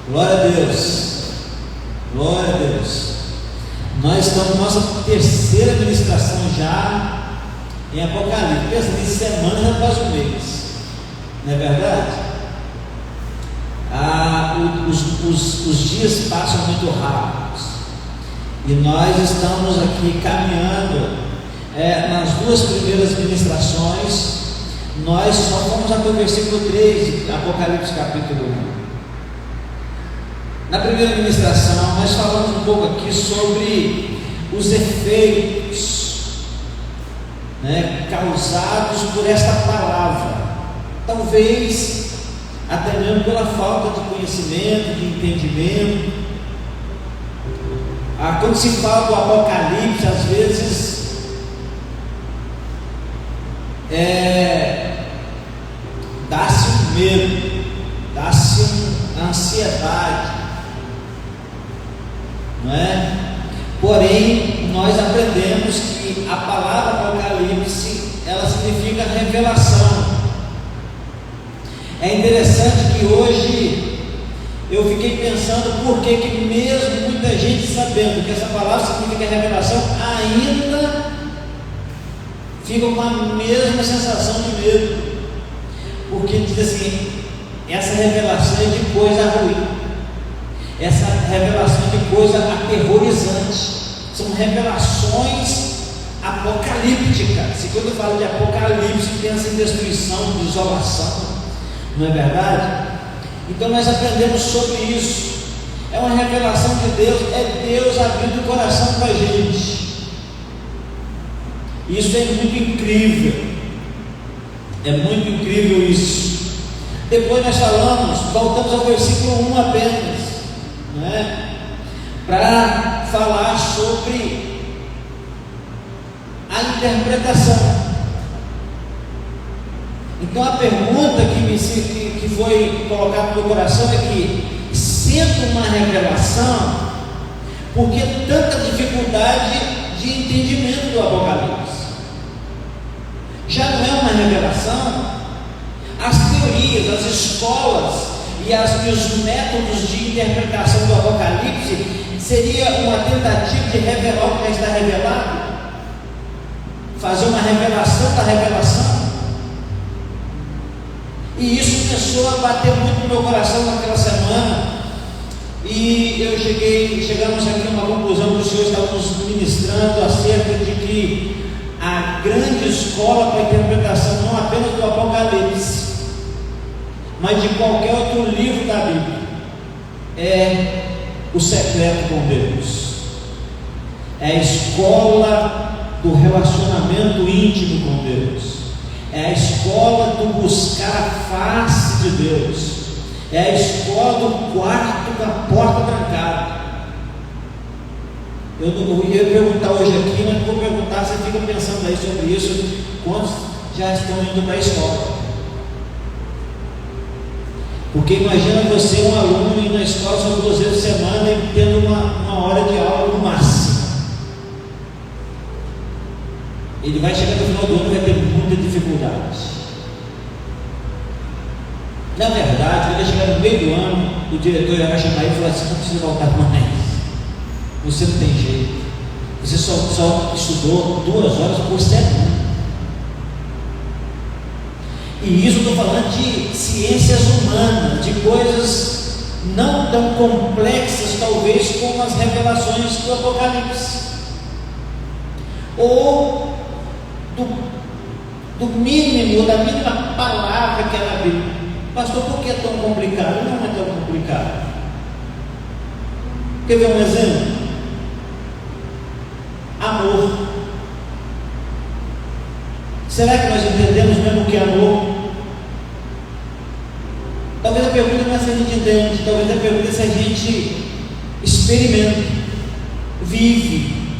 Glória a Deus. Glória a Deus. Nós estamos na nossa terceira ministração já em Apocalipse. Pensa nisso, semana já quase um mês. Não é verdade? Os dias passam muito rápidos. E nós estamos aqui caminhando. Nas duas primeiras ministrações, nós só fomos até o versículo 3 de Apocalipse capítulo 1. Na primeira ministração, nós falamos um pouco aqui sobre os efeitos, causados por esta palavra. Talvez até mesmo pela falta de conhecimento, de entendimento. Quando se fala do Apocalipse, às vezes dá-se um medo, dá-se uma ansiedade, não é? Porém, nós aprendemos que a palavra Apocalipse, ela significa revelação. É interessante que hoje eu fiquei pensando por que mesmo muita gente sabendo que essa palavra significa revelação, ainda fica com a mesma sensação de medo, porque diz assim: essa revelação é de coisa ruim, essa revelação é de coisa aterrorizante, são revelações apocalípticas. Se quando eu falo de apocalipse, pensa em destruição, desolação, não é verdade? Então nós aprendemos sobre isso. É uma revelação de Deus, é Deus abrindo o coração para a gente. Isso é muito incrível, é muito incrível isso. Depois nós voltamos ao versículo 1 apenas, para falar sobre a interpretação. Então a pergunta que foi colocada no meu coração é que, sendo uma revelação, por que tanta dificuldade de entendimento do Apocalipse? Já não é uma revelação? As teorias, as escolas e os métodos de interpretação do Apocalipse seria uma tentativa de revelar o que já está revelado? Fazer uma revelação da revelação? E isso começou a bater muito no meu coração naquela semana. E chegamos aqui a uma conclusão que os senhores estavam nos ministrando acerca de que a grande escola para a interpretação, não apenas do Apocalipse, mas de qualquer outro livro da Bíblia, é o secreto com Deus. É a escola do relacionamento íntimo com Deus. É a escola do buscar a face de Deus. É a escola do quarto com a porta trancada. Eu ia perguntar hoje aqui, mas não vou perguntar. Você fica pensando aí sobre isso. Quantos já estão indo para a escola? Porque imagina você, um aluno, ir na escola só 2 vezes por semana e tendo uma hora de aula no máximo. Ele vai chegar no final do ano e vai ter muita dificuldade. Na verdade, quando ele chegar no meio do ano, o diretor já vai chamar ele e falar assim: não precisa voltar mais. Você não tem jeito. Você só estudou 2 horas por semana. E isso eu estou falando de ciências humanas, de coisas não tão complexas, talvez, como as revelações do Apocalipse. Ou do mínimo, da mínima palavra que é na Bíblia. Pastor, por que é tão complicado? Não é tão complicado. Quer ver um exemplo? Amor. Será que nós entendemos mesmo o que é amor? Talvez a pergunta não é se a gente entende, talvez a pergunta é se a gente experimenta, vive,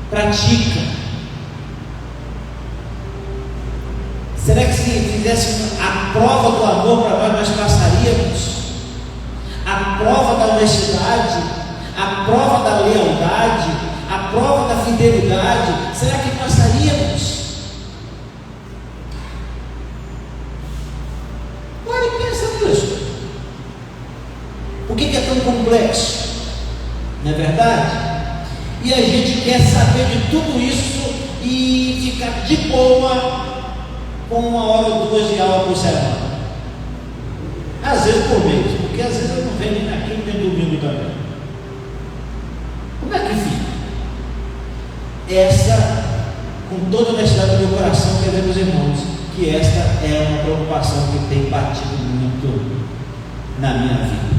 pratica. Será que se fizéssemos a prova do amor para nós passaríamos? A prova da honestidade, a prova da lealdade, a prova da fidelidade, será que passaríamos? Olha, pensa nisso. Por que é tão complexo? Não é verdade? E a gente quer saber de tudo isso e ficar de boa com 1 hora ou 2 de aula por semana. Às vezes por mês, porque às vezes eu não venho nem aqui nem domingo também. Como é que fica? Essa, com toda a honestidade do meu coração, quer dizer, meus irmãos, que esta é uma preocupação que tem batido muito na minha vida,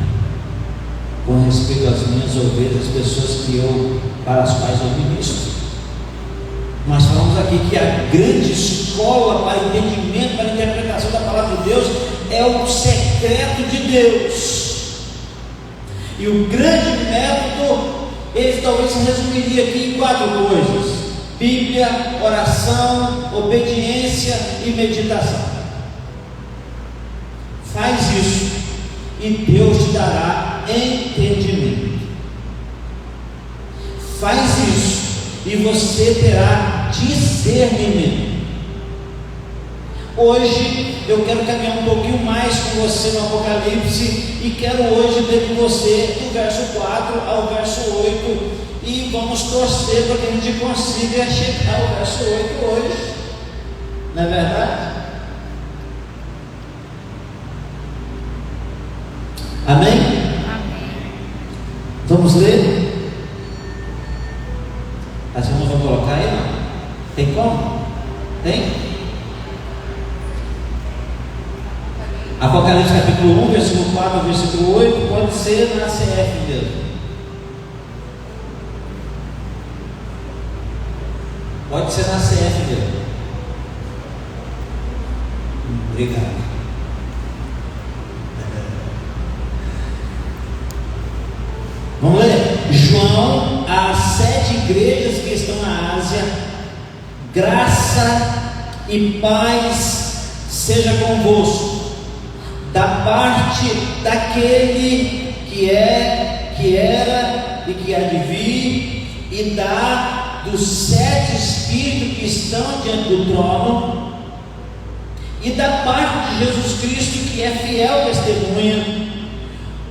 com respeito às minhas ovelhas, pessoas para as quais eu ministro. Nós falamos aqui que a grande escola para entendimento, para interpretação da palavra de Deus é o secreto de Deus. E o grande método, ele talvez se resumiria aqui em 4 coisas: Bíblia, oração, obediência e meditação. Faz isso e Deus te dará entendimento. Faz isso e você terá discernimento. Hoje eu quero caminhar um pouquinho mais com você no Apocalipse e quero hoje ler com você do verso 4 ao verso 8 e vamos torcer para que a gente consiga chegar ao verso 8 hoje. Não é verdade? Amém? Amém. Vamos ler? As irmãs vão colocar aí, não? Tem como? Tem? Apocalipse capítulo 1, versículo 4 ao versículo 8, pode ser na CF mesmo. Pode ser na CF mesmo. Obrigado. Vamos ler? João, às 7 igrejas que estão na Ásia, graça e paz seja convosco, da parte daquele que é, que era e que há de vir, e dos 7 espíritos que estão diante do trono, e da parte de Jesus Cristo, que é fiel testemunha,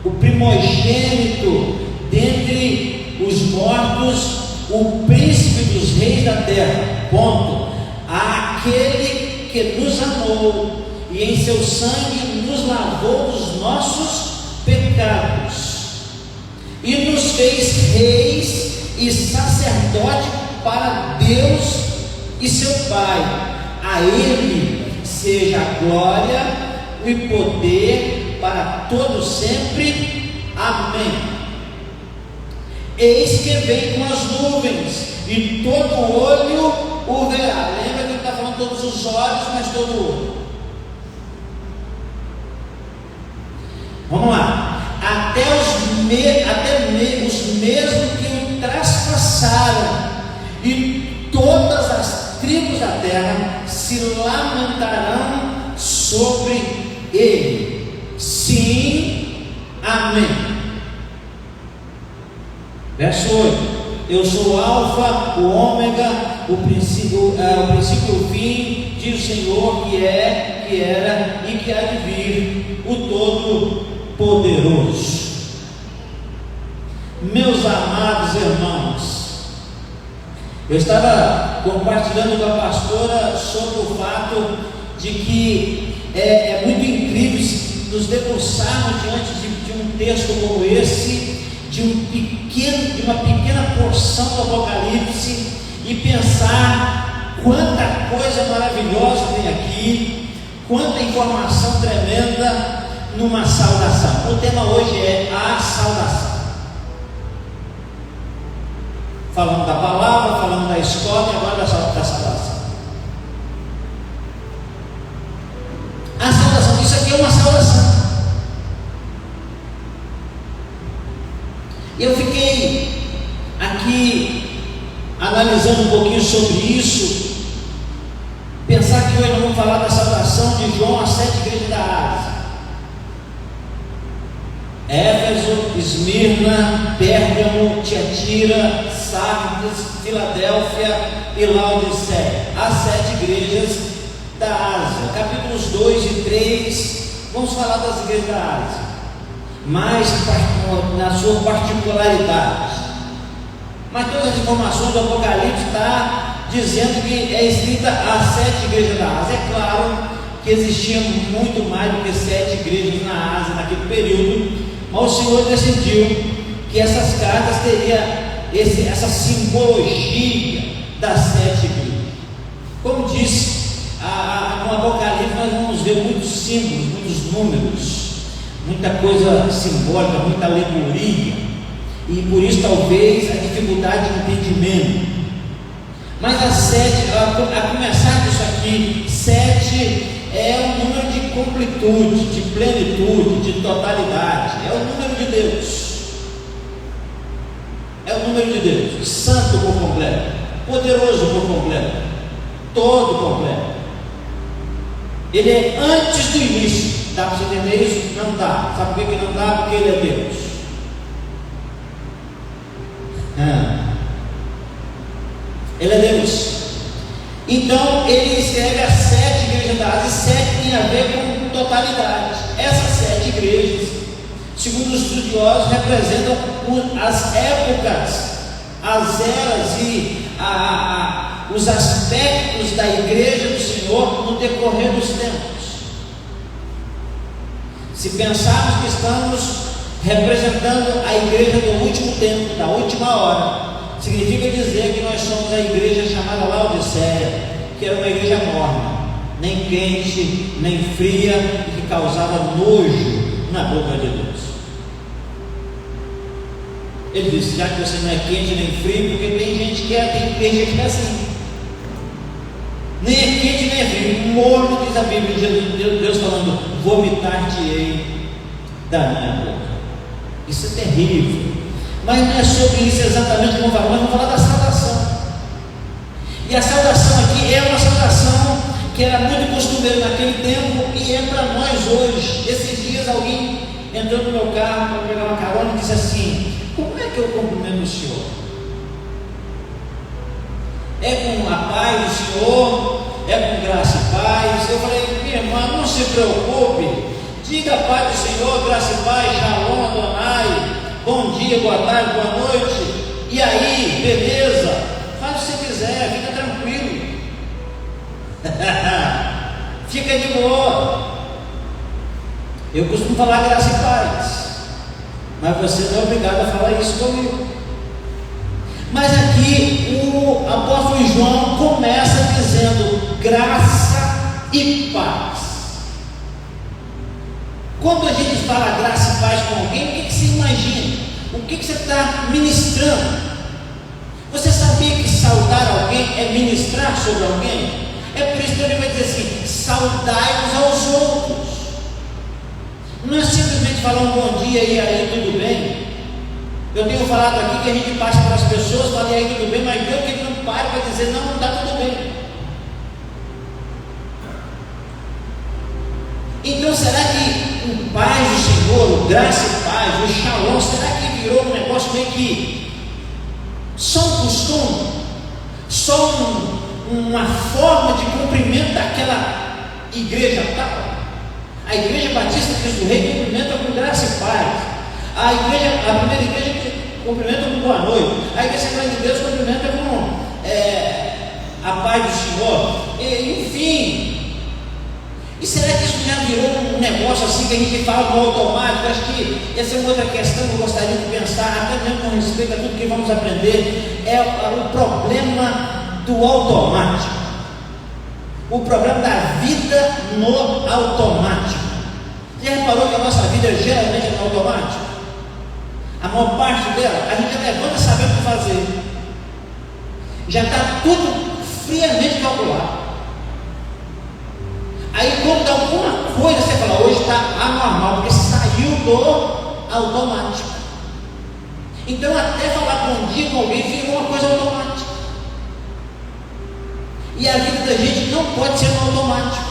o primogênito dentre os mortos, o príncipe dos reis da terra. Ponto. Aquele que nos amou e em seu sangue nos lavou dos nossos pecados e nos fez reis e sacerdote para Deus e seu Pai. A Ele seja a glória e poder para todos sempre. Amém. Eis que vem com as nuvens, e todo olho o verá. Lembra que ele está falando todos os olhos, mas todo olho. Vamos lá. Até os mesmos que o traspassaram, e todas as tribos da terra se lamentarão sobre ele. Sim, amém. Verso 8: eu sou o Alfa, o Ômega, o princípio e o fim, diz o Senhor, que é, que era e que há de vir, o Todo-Poderoso. Meus amados irmãos, eu estava compartilhando com a pastora sobre o fato de que é muito incrível nos debruçarmos diante de um texto como esse, de uma pequena porção do Apocalipse, e pensar quanta coisa maravilhosa tem aqui, quanta informação tremenda numa saudação. O tema hoje é a saudação. Falando da palavra, falando da escola e agora da saudação. A saudação, isso aqui é uma saudação. Eu fiquei aqui analisando um pouquinho sobre isso. Pensar que hoje nós vamos falar da saudação de João às 7 igrejas da Ásia: Éfeso, Esmirna, Pérgamo, Tiatira, Sardes, Filadélfia e Laodiceia. As 7 igrejas da Ásia. Capítulos 2 e 3, vamos falar das igrejas da Ásia. mais na sua particularidade. Mas todas as informações do Apocalipse está dizendo que é escrita às 7 igrejas da Ásia. É claro que existia muito mais do que 7 igrejas na Ásia naquele período, mas o Senhor decidiu que essas cartas teriam essa simbologia das 7 igrejas. Como disse, no Apocalipse nós vamos ver muitos símbolos, muitos números, muita coisa simbólica, muita alegoria, e por isso talvez a dificuldade de entendimento. Mas a 7, a começar disso aqui, 7 é um número de completude, de plenitude, de totalidade, é o número de Deus. É o número de Deus, santo por completo, poderoso por completo, todo completo. Ele é antes do início. Dá para você entender isso? Não dá. Sabe por que não dá? Porque Ele é Deus. Ele é Deus. Então Ele escreve as 7 igrejas da Ásia, e 7 tem a ver com totalidade. Essas 7 igrejas, segundo os estudiosos, representam as épocas, as eras e os aspectos da igreja do Senhor no decorrer dos tempos. Se pensarmos que estamos representando a igreja do último tempo, da última hora, significa dizer que nós somos a igreja chamada Laodiceia, que era uma igreja morna, nem quente, nem fria, e que causava nojo na boca de Deus. Ele disse: já que você não é quente nem frio, porque tem gente que tem igreja que é assim, nem é quente nem é frio, morno, diz a Bíblia, Deus falando: vomitar-te-ei da minha boca. Isso é terrível. Mas não é sobre isso exatamente como vamos falar da saudação. E a saudação aqui é uma saudação que era muito costumeira naquele tempo e é para nós hoje. Esses dias alguém entrou no meu carro para pegar uma carona e disse assim: como é que eu cumprimento o Senhor? É com a paz do Senhor? É com graça e paz? Eu falei: minha irmã, não se preocupe, diga a paz do Senhor, graça e paz, Shalom Adonai, bom dia, boa tarde, boa noite, e aí, beleza? Faz o que você quiser, fica tranquilo. Fica de boa. Eu costumo falar graça e paz, mas você não é obrigado a falar isso comigo. Mas aqui o apóstolo João começa dizendo graça e paz. Quando a gente fala graça e paz com alguém, o que você imagina? O que você está ministrando? Você sabia que saudar alguém é ministrar sobre alguém? É por isso que ele vai dizer assim: saudai-vos aos outros. Não é simplesmente falar um bom dia e aí tudo bem. Eu tenho falado aqui que a gente passa para as pessoas, fala e aí tudo bem, mas Deus que ele não para para dizer não está tudo bem. Então será que o paz do Senhor, o graça e paz, o Shalom, será que virou um negócio meio que só um costume, só uma forma de cumprimento daquela igreja tal? A igreja Batista Cristo Rei cumprimenta com graça e paz. A primeira igreja cumprimenta com boa noite. A igreja Assembleia de Deus cumprimenta com a paz do Senhor. Enfim. E será que isso já virou um negócio assim que a gente fala no automático? Acho que essa é uma outra questão que eu gostaria de pensar, até mesmo com respeito a tudo que vamos aprender. É o problema do automático. O problema da vida no automático. Já reparou que a nossa vida geralmente é no automático? A maior parte dela, a gente já levanta sabendo o que fazer. Já está tudo friamente calculado. Aí quando dá alguma coisa, você fala: hoje está anormal, porque saiu do automático. Então até falar bom dia com alguém fica uma coisa automática. E a vida da gente não pode ser no automático.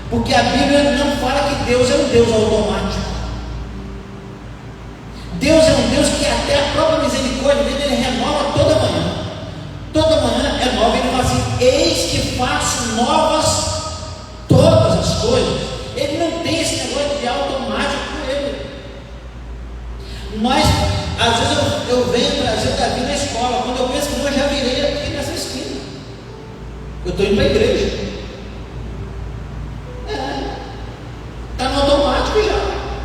Porque a Bíblia não fala que Deus é um Deus automático. Deus é um Deus que até a própria misericórdia dele ele renova toda manhã. Toda manhã é nova. Ele fala assim: eis que faço novas todas as coisas. Ele não tem esse negócio de automático. Nós, às vezes eu venho trazer o Davi na escola, quando eu penso que eu já virei aqui nessa esquina. Eu estou indo para a igreja. Está no automático já.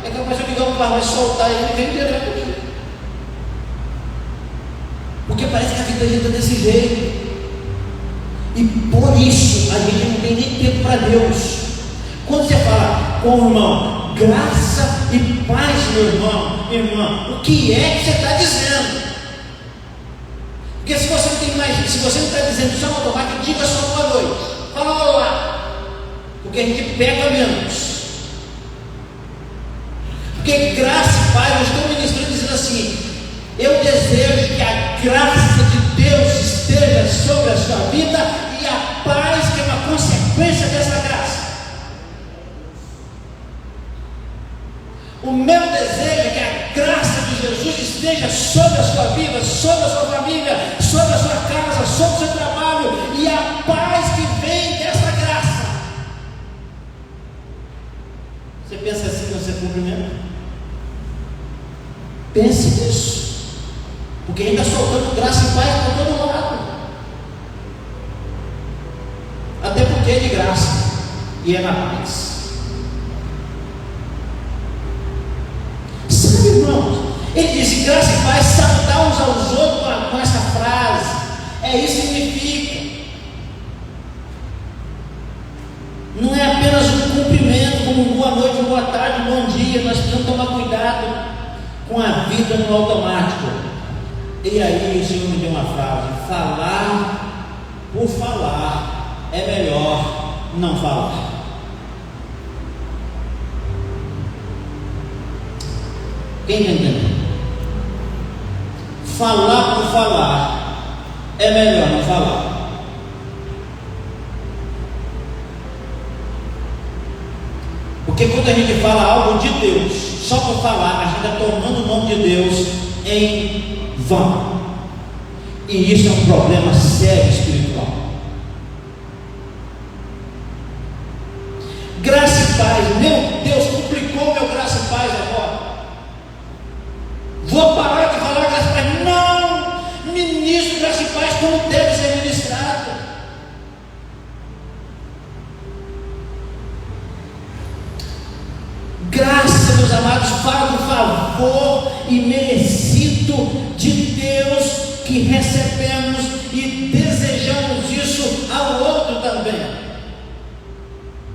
É capaz de eu ligar o carro e soltar ele e vem direto aqui. Porque parece que a vida está desse jeito. E por isso a gente não tem nem tempo para Deus. Quando você fala com o irmão, graça e paz, meu irmão, irmã, o que é que você está dizendo? Porque se você não tem mais, se você não está dizendo só no automático, diga só boa noite, fala olá, porque a gente peca menos. Porque graça e paz, eu estou ministrando dizendo assim: eu desejo que a graça de Deus esteja sobre a sua vida e a paz que é uma consequência dessa graça. O meu desejo é que a graça de Jesus esteja sobre a sua vida, sobre a sua família, sobre a sua casa, sobre o seu trabalho e a paz que vem dessa graça. Você pensa assim quando você cumprimenta? Pense nisso, porque ele está soltando graça e paz para todo lado, até porque é de graça e é na paz. Sabe, irmãos, ele disse graça e paz, saudar uns aos outros com essa frase, isso significa, não é apenas um cumprimento como boa noite, boa tarde, bom dia. Nós precisamos tomar cuidado com a vida no automático. E aí o Senhor me deu uma frase: falar por falar é melhor não falar. Quem está entendendo? Falar por falar é melhor não falar. Porque quando a gente fala algo de Deus, só por falar, a gente está tomando o nome de Deus em vão. E isso é um problema sério espiritual. Graça e paz, meu Deus, complicou meu graça e paz agora. Vou parar de falar graça e paz. Não, ministro graça e paz como deve ser ministrado. Graça, meus amados, fala do favor imerecido de Deus que recebemos e desejamos isso ao outro também.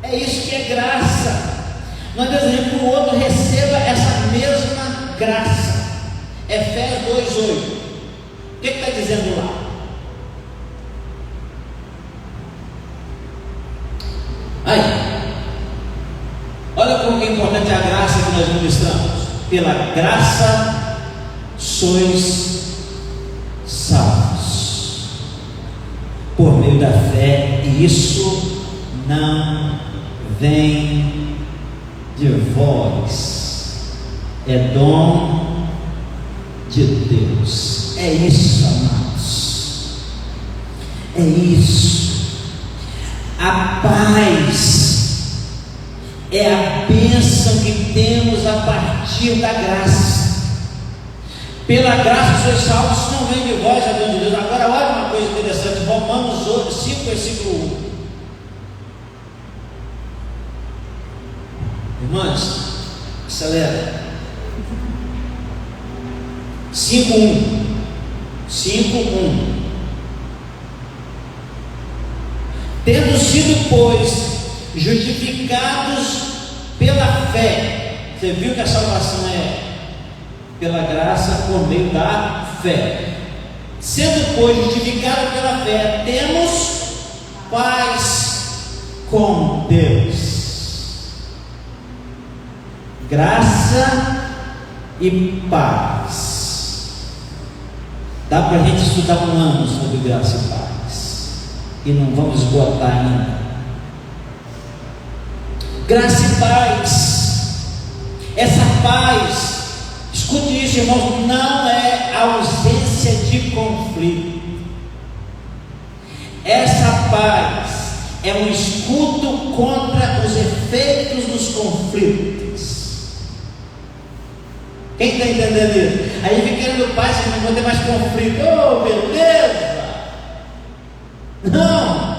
É isso que é graça. Nós desejamos que o outro receba essa mesma graça. Efésios 2:8. O que está dizendo lá? Aí, olha como é importante a graça que nós ministramos. Pela graça sois salvos por meio da fé, e isso não vem de vós, é dom de Deus. É isso, amados, é isso. A paz é a bênção que temos a partir da graça. Pela graça sois salvos, isso não vem de vós, é dom de Deus. Agora olha uma coisa interessante, Romanos 5, versículo 1. Irmãs, acelera. 5:1. Tendo sido, pois, justificados pela fé. Você viu que a salvação é pela graça por meio da fé. Sendo, pois, justificados pela fé, temos paz com Deus. Graça e paz. Dá para a gente estudar um ano sobre graça e paz, e não vamos esgotar ainda. Graça e paz, essa paz, escute isso, irmãos, não é ausência de conflito. Essa paz é um escudo contra os efeitos dos conflitos. Quem está entendendo isso? Aí fica querendo paz, que não vou ter mais conflito. Oh, beleza! Não!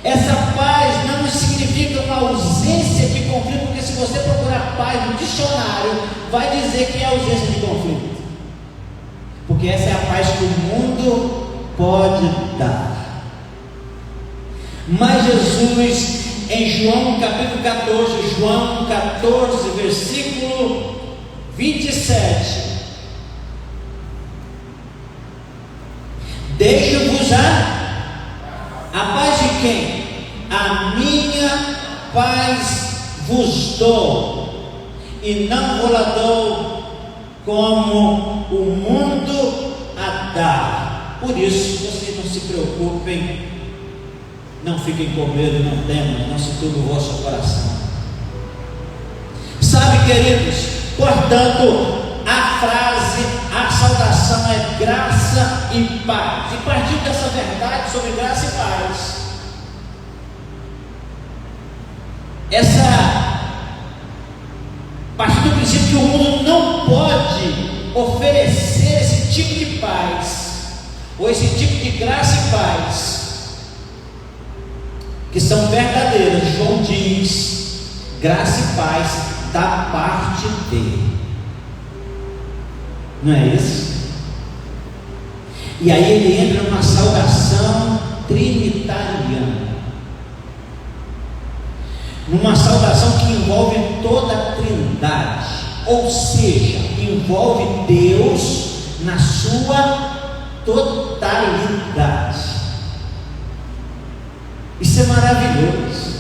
Essa paz não significa uma ausência de conflito, porque se você procurar paz no dicionário, vai dizer que é ausência de conflito. Porque essa é a paz que o mundo pode dar. Mas Jesus, em João capítulo 14, João 14, versículo 27, deixo-vos a paz de quem? A minha paz vos dou, e não vou lá dou como o mundo a dá. Por isso, vocês não se preocupem, não fiquem com medo, não temam, não se turbe o vosso coração. Sabe, queridos, portanto, a saudação é graça e paz. E partindo dessa verdade sobre graça e paz, partir do princípio que o mundo não pode oferecer esse tipo de paz, ou esse tipo de graça e paz, que são verdadeiras. João diz: graça e paz da parte dele. Não é isso? E aí ele entra numa saudação trinitariana, numa saudação que envolve toda a Trindade, ou seja, envolve Deus na sua totalidade. Isso é maravilhoso.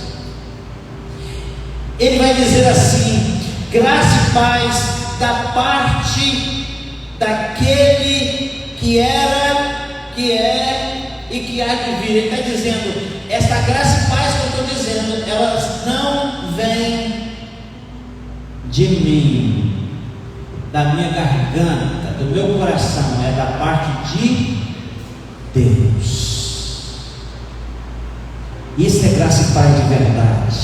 Ele vai dizer assim: graça e paz da parte daquele que era, que é e que há de vir. Ele está dizendo: essa graça e paz que eu estou dizendo, elas não vêm de mim, da minha garganta, do meu coração, é da parte de Deus. Isso é graça e paz de verdade,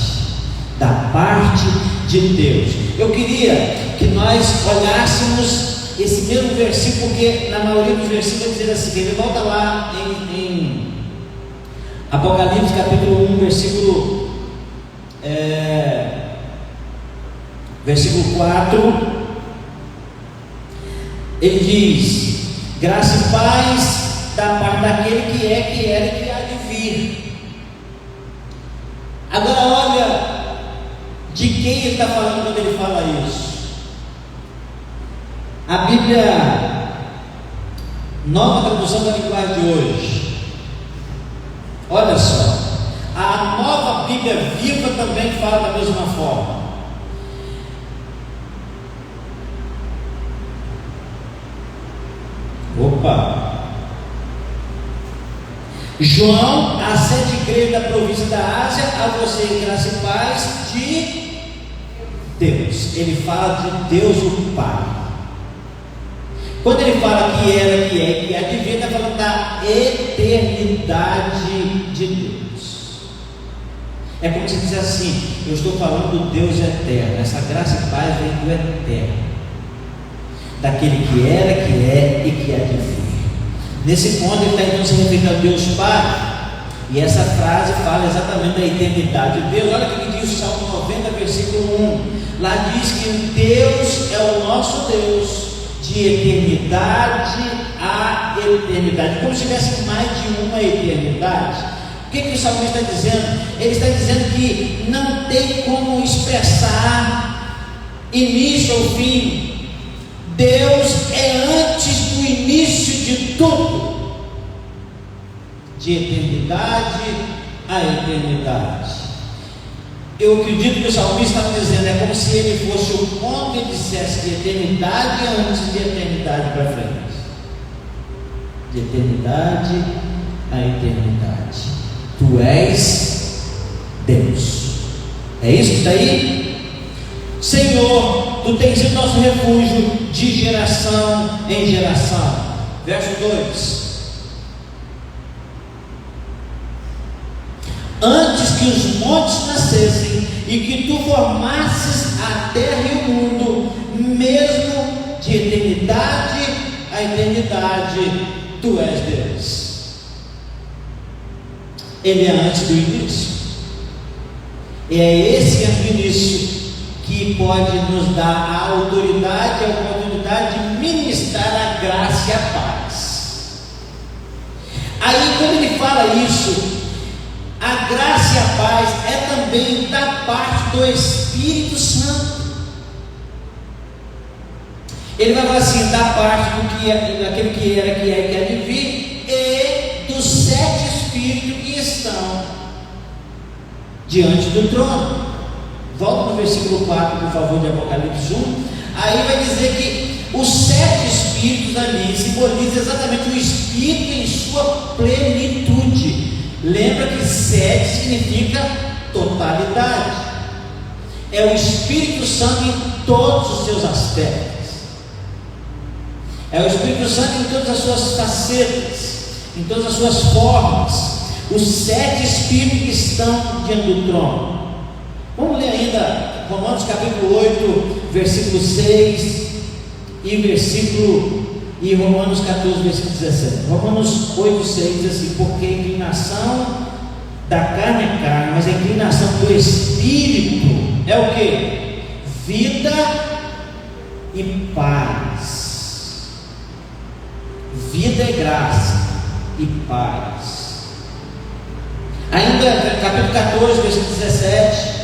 da parte de Deus. Eu queria que nós olhássemos esse mesmo versículo, porque na maioria dos versículos vai dizer assim. Ele volta lá em Apocalipse capítulo 1, versículo 4, ele diz: graça e paz da parte daquele que é, que era e que há de vir. Agora olha de quem ele está falando quando ele fala isso. A Bíblia, nova tradução da linguagem de hoje, olha só, a nova Bíblia viva também fala da mesma forma. Opa! João, às 7 igrejas da província da Ásia, a você graça e paz de Deus. Ele fala de Deus o Pai. Quando ele fala que era, que é, que há de vir, está falando da eternidade de Deus. É como se dissesse assim: eu estou falando do Deus eterno. Essa graça e paz vem do eterno, daquele que era, que é e que há de vir. Nesse ponto ele está então se referindo a Deus Pai. E essa frase fala exatamente da eternidade de Deus. Olha o que diz o Salmo 90, versículo 1. Lá diz que Deus é o nosso Deus de eternidade a eternidade, como se tivesse mais de uma eternidade. O que o salmista está dizendo? Ele está dizendo que não tem como expressar início ou fim. Deus é antes do início de tudo, de eternidade a eternidade. Eu acredito que o salmista está dizendo, é como se ele fosse o ponto e dissesse de eternidade antes de eternidade para frente, de eternidade a eternidade. Tu és Deus. É isso que está aí? Senhor, tu tens sido nosso refúgio de geração em geração. Verso 2. Antes que os montes nascessem e que tu formasses a terra e o mundo, mesmo de eternidade a eternidade, tu és Deus. Ele é antes do início. É esse antes do início que pode nos dar a autoridade e a oportunidade de ministrar a graça e a paz. Aí, quando ele fala isso, a graça e a paz é também da parte do Espírito Santo. Ele vai falar assim, da parte daquele que era, que é e que há de vir, e dos 7 Espíritos que estão diante do trono. Volta no versículo 4, por favor, de Apocalipse 1. Aí vai dizer que os 7 Espíritos ali simbolizam exatamente o Espírito em sua plenitude. Lembra que 7 significa totalidade. É o Espírito Santo em todos os seus aspectos. É o Espírito Santo em todas as suas facetas, em todas as suas formas. Os 7 Espíritos que estão diante do trono. Vamos ler ainda Romanos capítulo 8, versículo 6 e Romanos 14, versículo 17. Romanos 8, 6 diz assim: porque a inclinação da carne é carne, mas a inclinação do Espírito é o que? Vida e paz. Vida e graça e paz. Ainda capítulo 14, versículo 17.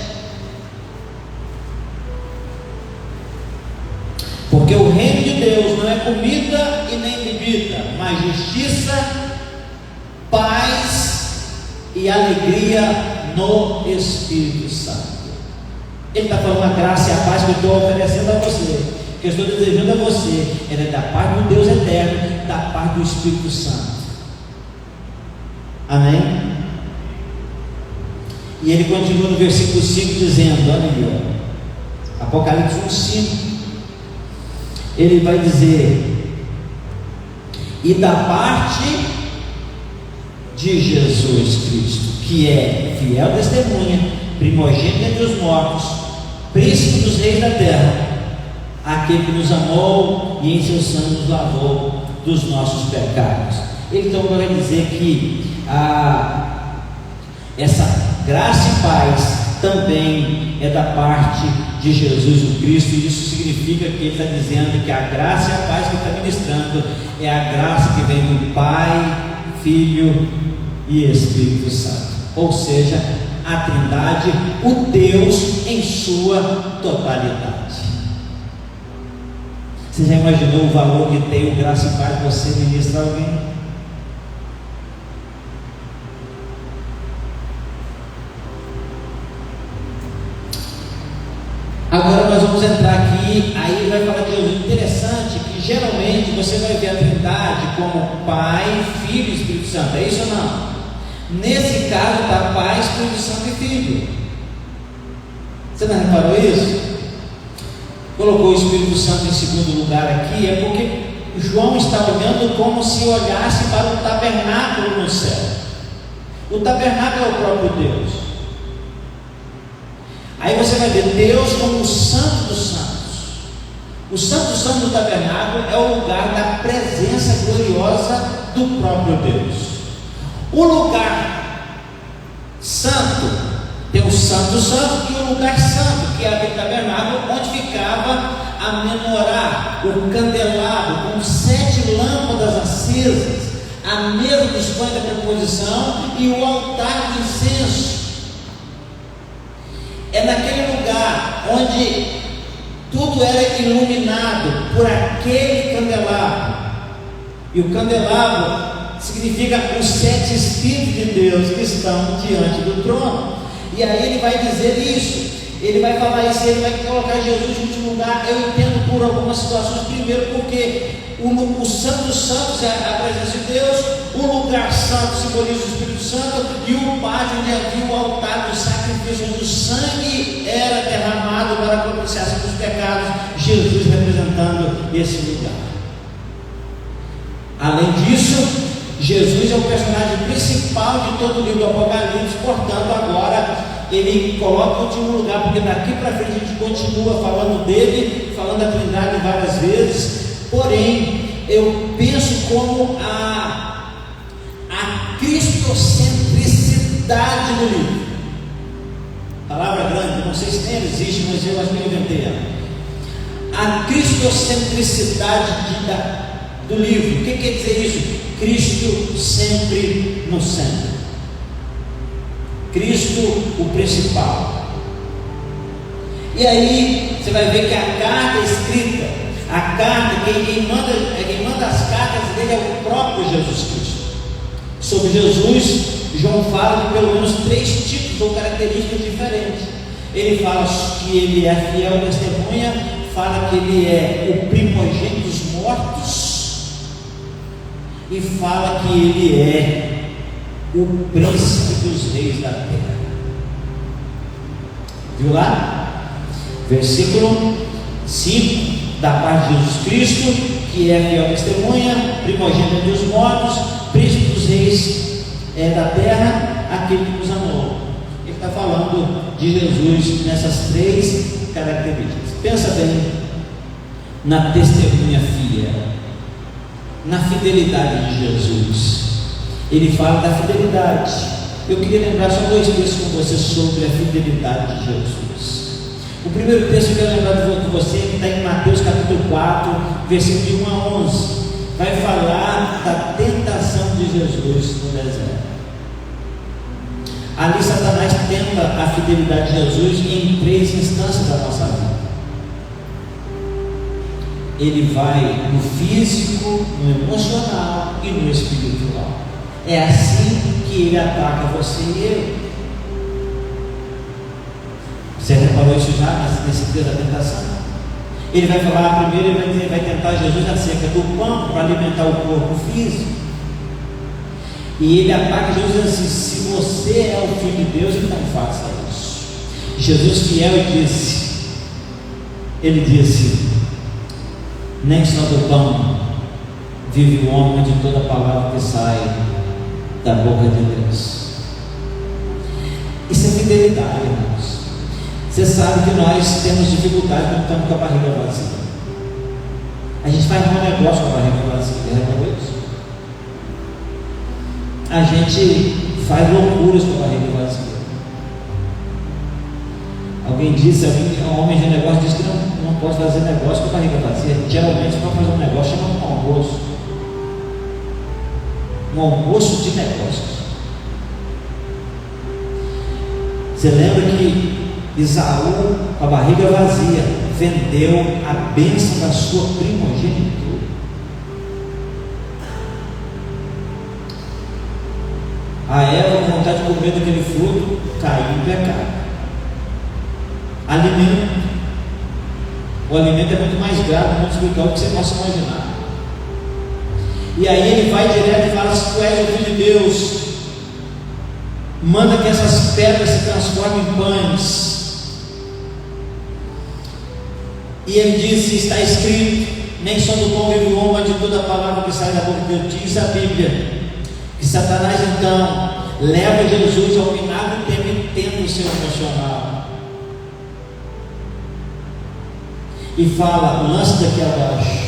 Porque o reino de Deus não é comida e nem bebida, mas justiça, paz e alegria no Espírito Santo. Ele está falando a graça e a paz que eu estou oferecendo a você, que eu estou desejando a você, é da paz do Deus eterno, da paz do Espírito Santo. Amém? E ele continua no versículo 5 dizendo, olha aí, Apocalipse 1:5. Ele vai dizer: e da parte de Jesus Cristo, que é fiel testemunha, primogênito entre os mortos, príncipe dos reis da terra, aquele que nos amou e em seu sangue nos lavou dos nossos pecados. Ele então vai dizer que essa graça e paz também é da parte de Jesus o Cristo, e isso significa que ele está dizendo que a graça e a paz que ele está ministrando é a graça que vem do Pai, Filho e Espírito Santo, ou seja, a Trindade, o Deus em sua totalidade. Você já imaginou o valor que tem o graça e paz você ministra a alguém? Agora nós vamos entrar aqui, aí vai falar de Jesus. Interessante que geralmente você vai ver a Trindade como Pai, Filho e Espírito Santo. É isso ou não? Nesse caso está Pai, Espírito Santo e Filho. Você não reparou isso? Colocou o Espírito Santo em segundo lugar aqui, é porque João está olhando como se olhasse para o tabernáculo no céu. O tabernáculo é o próprio Deus. Aí você vai ver Deus como o Santo dos Santos. O Santo dos Santos do tabernáculo é o lugar da presença gloriosa do próprio Deus. O lugar santo, tem o Santo dos Santos e o lugar santo, que é aquele tabernáculo onde ficava a menorá, o candelabro com 7 lâmpadas acesas, a mesa dos pães da proposição e o altar de incenso. É naquele lugar onde tudo era iluminado por aquele candelabro. E o candelabro significa os 7 Espíritos de Deus que estão diante do trono. E aí ele vai dizer isso. Ele vai falar isso, ele vai colocar Jesus no último lugar. Eu entendo por algumas situações. Primeiro porque o Santo dos Santos é a presença de Deus, o lugar santo simboliza o Espírito Santo, e o pátio onde havia o altar do sacrifício, onde o sangue era derramado para a propiciação dos pecados, Jesus representando esse lugar. Além disso, Jesus é o personagem principal de todo o livro do Apocalipse, portanto agora ele coloca em último lugar, porque daqui para frente a gente continua falando dele, falando da Trindade várias vezes. Porém, eu penso como a cristocentricidade do livro. Palavra grande, não sei se nem existe, mas eu acho que eu inventei ela. A cristocentricidade do livro. O que quer dizer isso? Cristo sempre no centro. Cristo o principal. E aí você vai ver que a carta escrita, quem manda as cartas dele é o próprio Jesus Cristo. Sobre Jesus, João fala de pelo menos 3 tipos ou características diferentes. Ele fala que ele é fiel testemunha, fala que ele é o primogênito dos mortos e fala que ele é o príncipe dos reis da terra. Viu lá? Versículo 5, da parte de Jesus Cristo, que é fiel testemunha, primogênito dos mortos, príncipe dos reis da terra, aquele que nos amou. Ele está falando de Jesus nessas 3 características. Pensa bem na testemunha fiel, na fidelidade de Jesus. Ele fala da fidelidade. Eu queria lembrar só 2 textos com você sobre a fidelidade de Jesus. O primeiro texto que eu quero lembrar de você, que está em Mateus capítulo 4, versículo de 1 a 11, vai falar da tentação de Jesus no deserto. Ali Satanás tenta a fidelidade de Jesus em 3 instâncias da nossa vida. Ele vai no físico, no emocional e no espiritual. É assim que ele ataca você e eu. Você reparou isso já nesse dia da tentação? Ele vai falar primeiro, ele vai tentar Jesus acerca do pão para alimentar o corpo físico. E ele ataca Jesus assim: se você é o Filho de Deus, então faça isso. Jesus fiel ele disse: nem só do pão vive o homem, mas de toda palavra que sai da boca de Deus. Isso é fidelidade, irmãos. Você sabe que nós temos dificuldade quando estamos com a barriga vazia. A gente faz um negócio com a barriga vazia, já reparou isso? A gente faz loucuras com a barriga vazia. Alguém disse, um homem de negócio disse que não pode fazer negócio com a barriga vazia. Geralmente, para fazer um negócio, chama um almoço. Um almoço de negócios. Você lembra que Isaú, com a barriga vazia, vendeu a bênção da sua primogenitura. A Eva, com vontade de comer daquele fruto, caiu em pecado. Alimento. O alimento é muito mais grave, muito espiritual do que você possa imaginar. E aí ele vai direto e fala: se tu és o Filho de Deus, manda que essas pedras se transformem em pães. E ele disse: está escrito, nem só do pão vive o homem, mas de toda a palavra que sai da boca de Deus. Diz a Bíblia que Satanás então leva Jesus ao final do tempo e tenta o seu emocional e fala: lance daqui abaixo,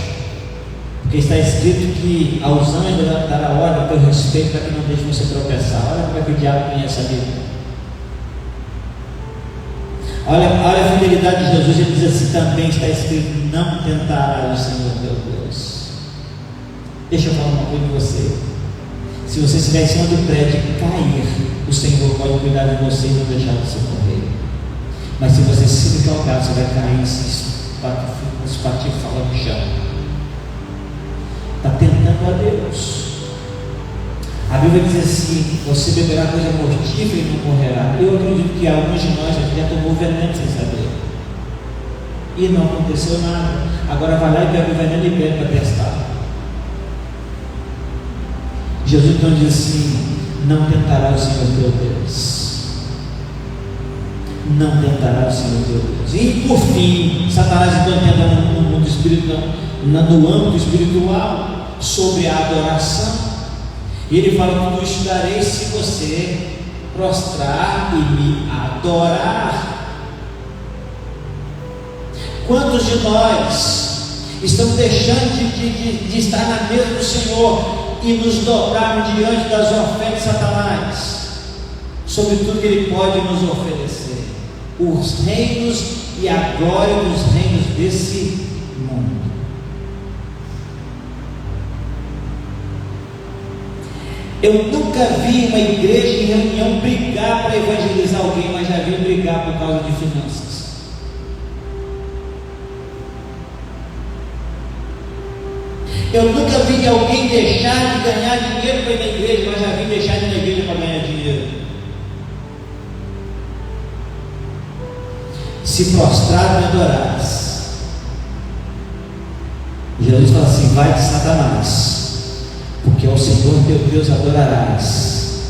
porque está escrito que aos anjos dará ordem a teu respeito para que não deixe você tropeçar. Olha como é que o diabo conhece a Bíblia. Olha a fidelidade de Jesus. Ele diz assim: também está escrito, não tentarás o Senhor teu Deus. Deixa eu falar uma coisa de você. Se você estiver em cima do prédio e cair, o Senhor pode cuidar de você e não deixar você morrer. Mas se você se jogar, você vai cair e se espatifar no chão. Está tentando a Deus. A Bíblia diz assim: você beberá coisa mortífera e não morrerá. Eu acredito que alguns de nós já tomou veneno sem saber, e não aconteceu nada. Agora vai lá e pega o veneno e bebe para testar. Jesus então diz assim: não tentará o Senhor teu Deus. Não tentará o Senhor teu Deus. E por fim, Satanás então tenta no mundo espiritual, no âmbito espiritual, sobre a adoração. E ele fala: tudo isso darei se você prostrar e me adorar. Quantos de nós estamos deixando de estar na mesa do Senhor e nos dobrarmos diante das ofertas de Satanás, sobre tudo que Ele pode nos oferecer, os reinos e a glória dos reinos desse mundo? Eu nunca vi uma igreja em reunião brigar para evangelizar alguém, mas já vi brigar por causa de finanças. Eu nunca vi alguém deixar de ganhar dinheiro para ir na igreja, mas já vi deixar de ir na igreja para ganhar dinheiro. Se prostrado me adorares. Jesus fala assim: vai de Satanás, porque ao Senhor teu Deus adorarás,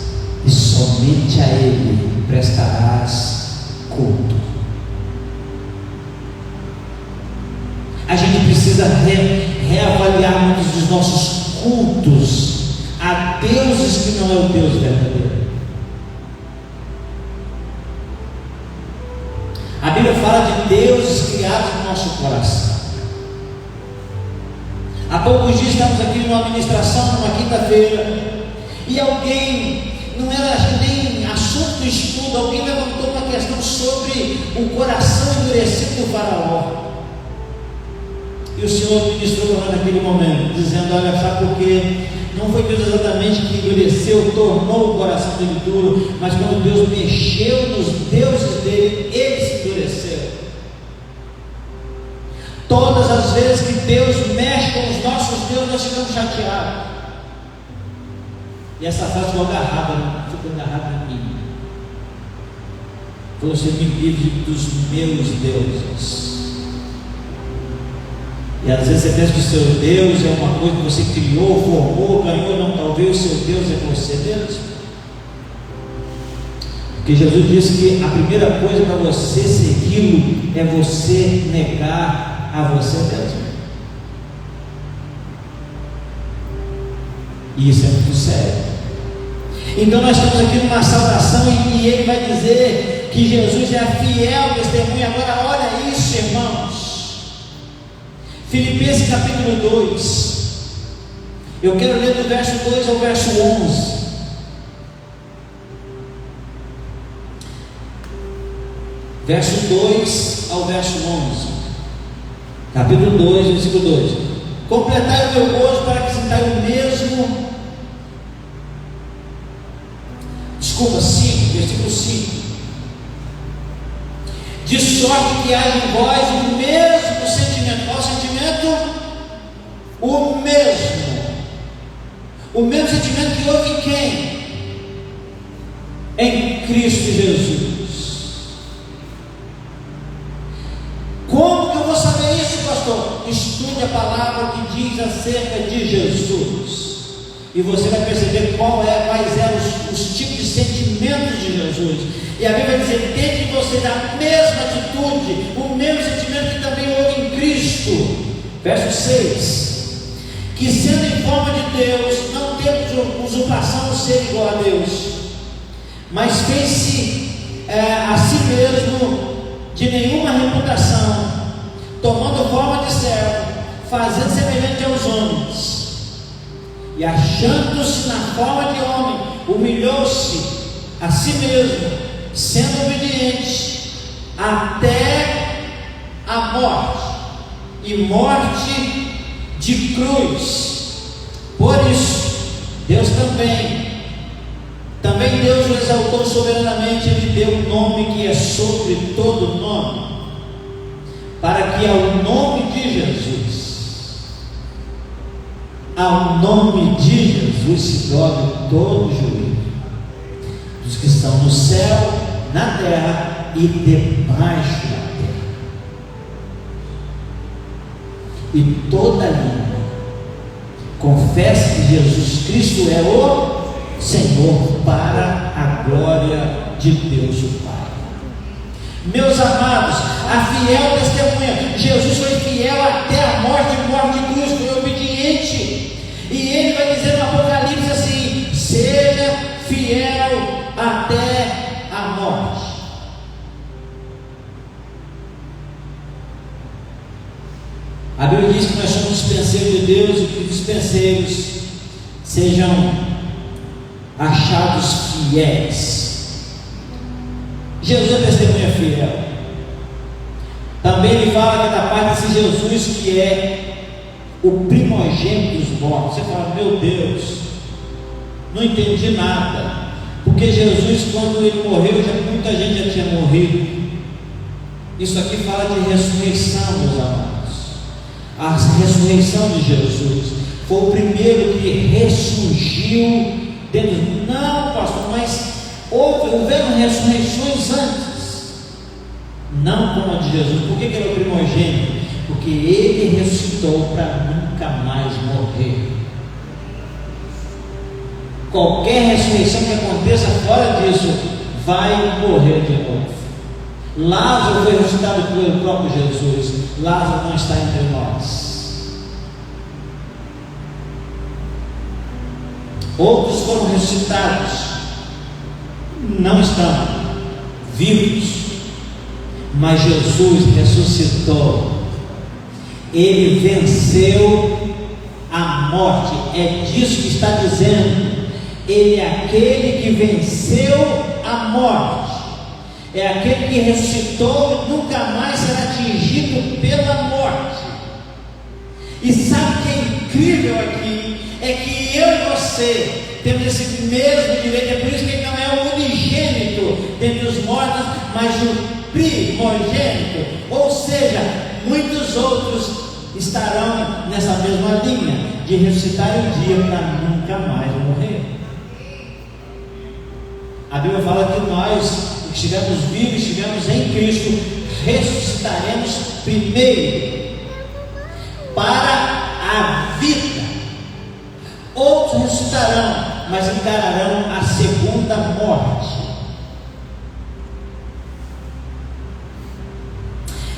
e somente a Ele prestarás culto. A gente precisa reavaliar muitos dos nossos cultos a deuses que não é o Deus verdadeiro. A Bíblia fala de deuses criados no nosso coração. Há poucos dias estamos aqui numa administração, numa quinta-feira, e alguém, não era acho que nem assunto do estudo, alguém levantou uma questão sobre o coração endurecido do faraó. E o Senhor ministrou naquele momento, dizendo: olha, sabe por quê? Não foi Deus exatamente que endureceu, tornou o coração dele duro, mas quando Deus mexeu nos deuses dele, ele se endureceu. Todas as vezes que Deus mexe com os nossos deuses, nós ficamos chateados. E essa frase ficou agarrada, ficou agarrada em mim. Você me livre dos meus deuses. E às vezes você pensa que o seu Deus é uma coisa que você criou, formou, ganhou. Não, talvez o seu Deus é você mesmo. Porque Jesus disse que a primeira coisa para você segui-lo é você negar a você mesmo. E isso é muito sério. Então nós estamos aqui numa saudação e ele vai dizer que Jesus é a fiel testemunha. Agora olha isso, irmãos. Filipenses capítulo 2, eu quero ler do verso 2 ao verso 11. Verso 2 ao verso 11. Capítulo 2, versículo 2. Completai o meu gozo para que sintai o mesmo. Desculpa, 5, versículo 5. De sorte que haja em vós o mesmo sentimento. Qual sentimento? O mesmo. O mesmo sentimento que houve em quem? Em Cristo Jesus. Como que eu vou saber isso, pastor? Estude a palavra que diz acerca de Jesus. E você vai perceber quais eram os tipos de sentimentos de Jesus. E a Bíblia vai dizer: tende em vocês a mesma atitude, o mesmo sentimento que também houve em Cristo. Verso 6. Que sendo em forma de Deus, não temos usurpação de ser igual a Deus, mas fez-se a si mesmo de nenhuma reputação, tomando forma de servo, fazendo semelhante aos homens. E achando-se na forma de homem, humilhou-se a si mesmo, sendo obediente até a morte, e morte de cruz. Por isso, Deus também Deus o exaltou soberanamente. Ele deu um nome que é sobre todo nome, para que ao nome de Jesus, ao nome de Jesus se dobre todo joelho, dos que estão no céu, na terra e debaixo da terra, e toda língua confesse que Jesus Cristo é o Senhor, para a glória de Deus o Pai. Meus amados, a fiel testemunha, Jesus foi fiel até a morte de cruz, foi obediente. E ele vai dizer no Apocalipse assim: seja fiel até Bíblia diz que nós somos dispenseiros de Deus e que os dispenseiros sejam achados fiéis. Jesus é testemunha fiel. Também ele fala que é da parte desse Jesus que é o primogênito dos mortos. Você fala, meu Deus, não entendi nada, porque Jesus, quando ele morreu, muita gente já tinha morrido. Isso aqui fala de ressurreição, meus amados. A ressurreição de Jesus foi o primeiro que ressurgiu dentro. Não, pastor, mas houveram ressurreições antes, não como a de Jesus. Por que ele é o primogênito? Porque ele ressuscitou para nunca mais morrer. Qualquer ressurreição que aconteça fora disso vai morrer de novo. Lázaro foi ressuscitado pelo próprio Jesus. Lázaro não está entre nós. Outros foram ressuscitados, não estão vivos, mas Jesus ressuscitou. Ele venceu a morte. É disso que está dizendo. Ele é aquele que venceu a morte. É aquele que ressuscitou e nunca mais será atingido pela morte. E sabe o que é incrível aqui? É que eu e você temos esse mesmo direito. É por isso que ele não é o unigênito dentre os mortos, mas o primogênito. Ou seja, muitos outros estarão nessa mesma linha de ressuscitar um dia para nunca mais morrer. A Bíblia fala que nós, que estivermos vivos, estivermos em Cristo, ressuscitaremos primeiro para a vida. Outros ressuscitarão, mas encararão a segunda morte.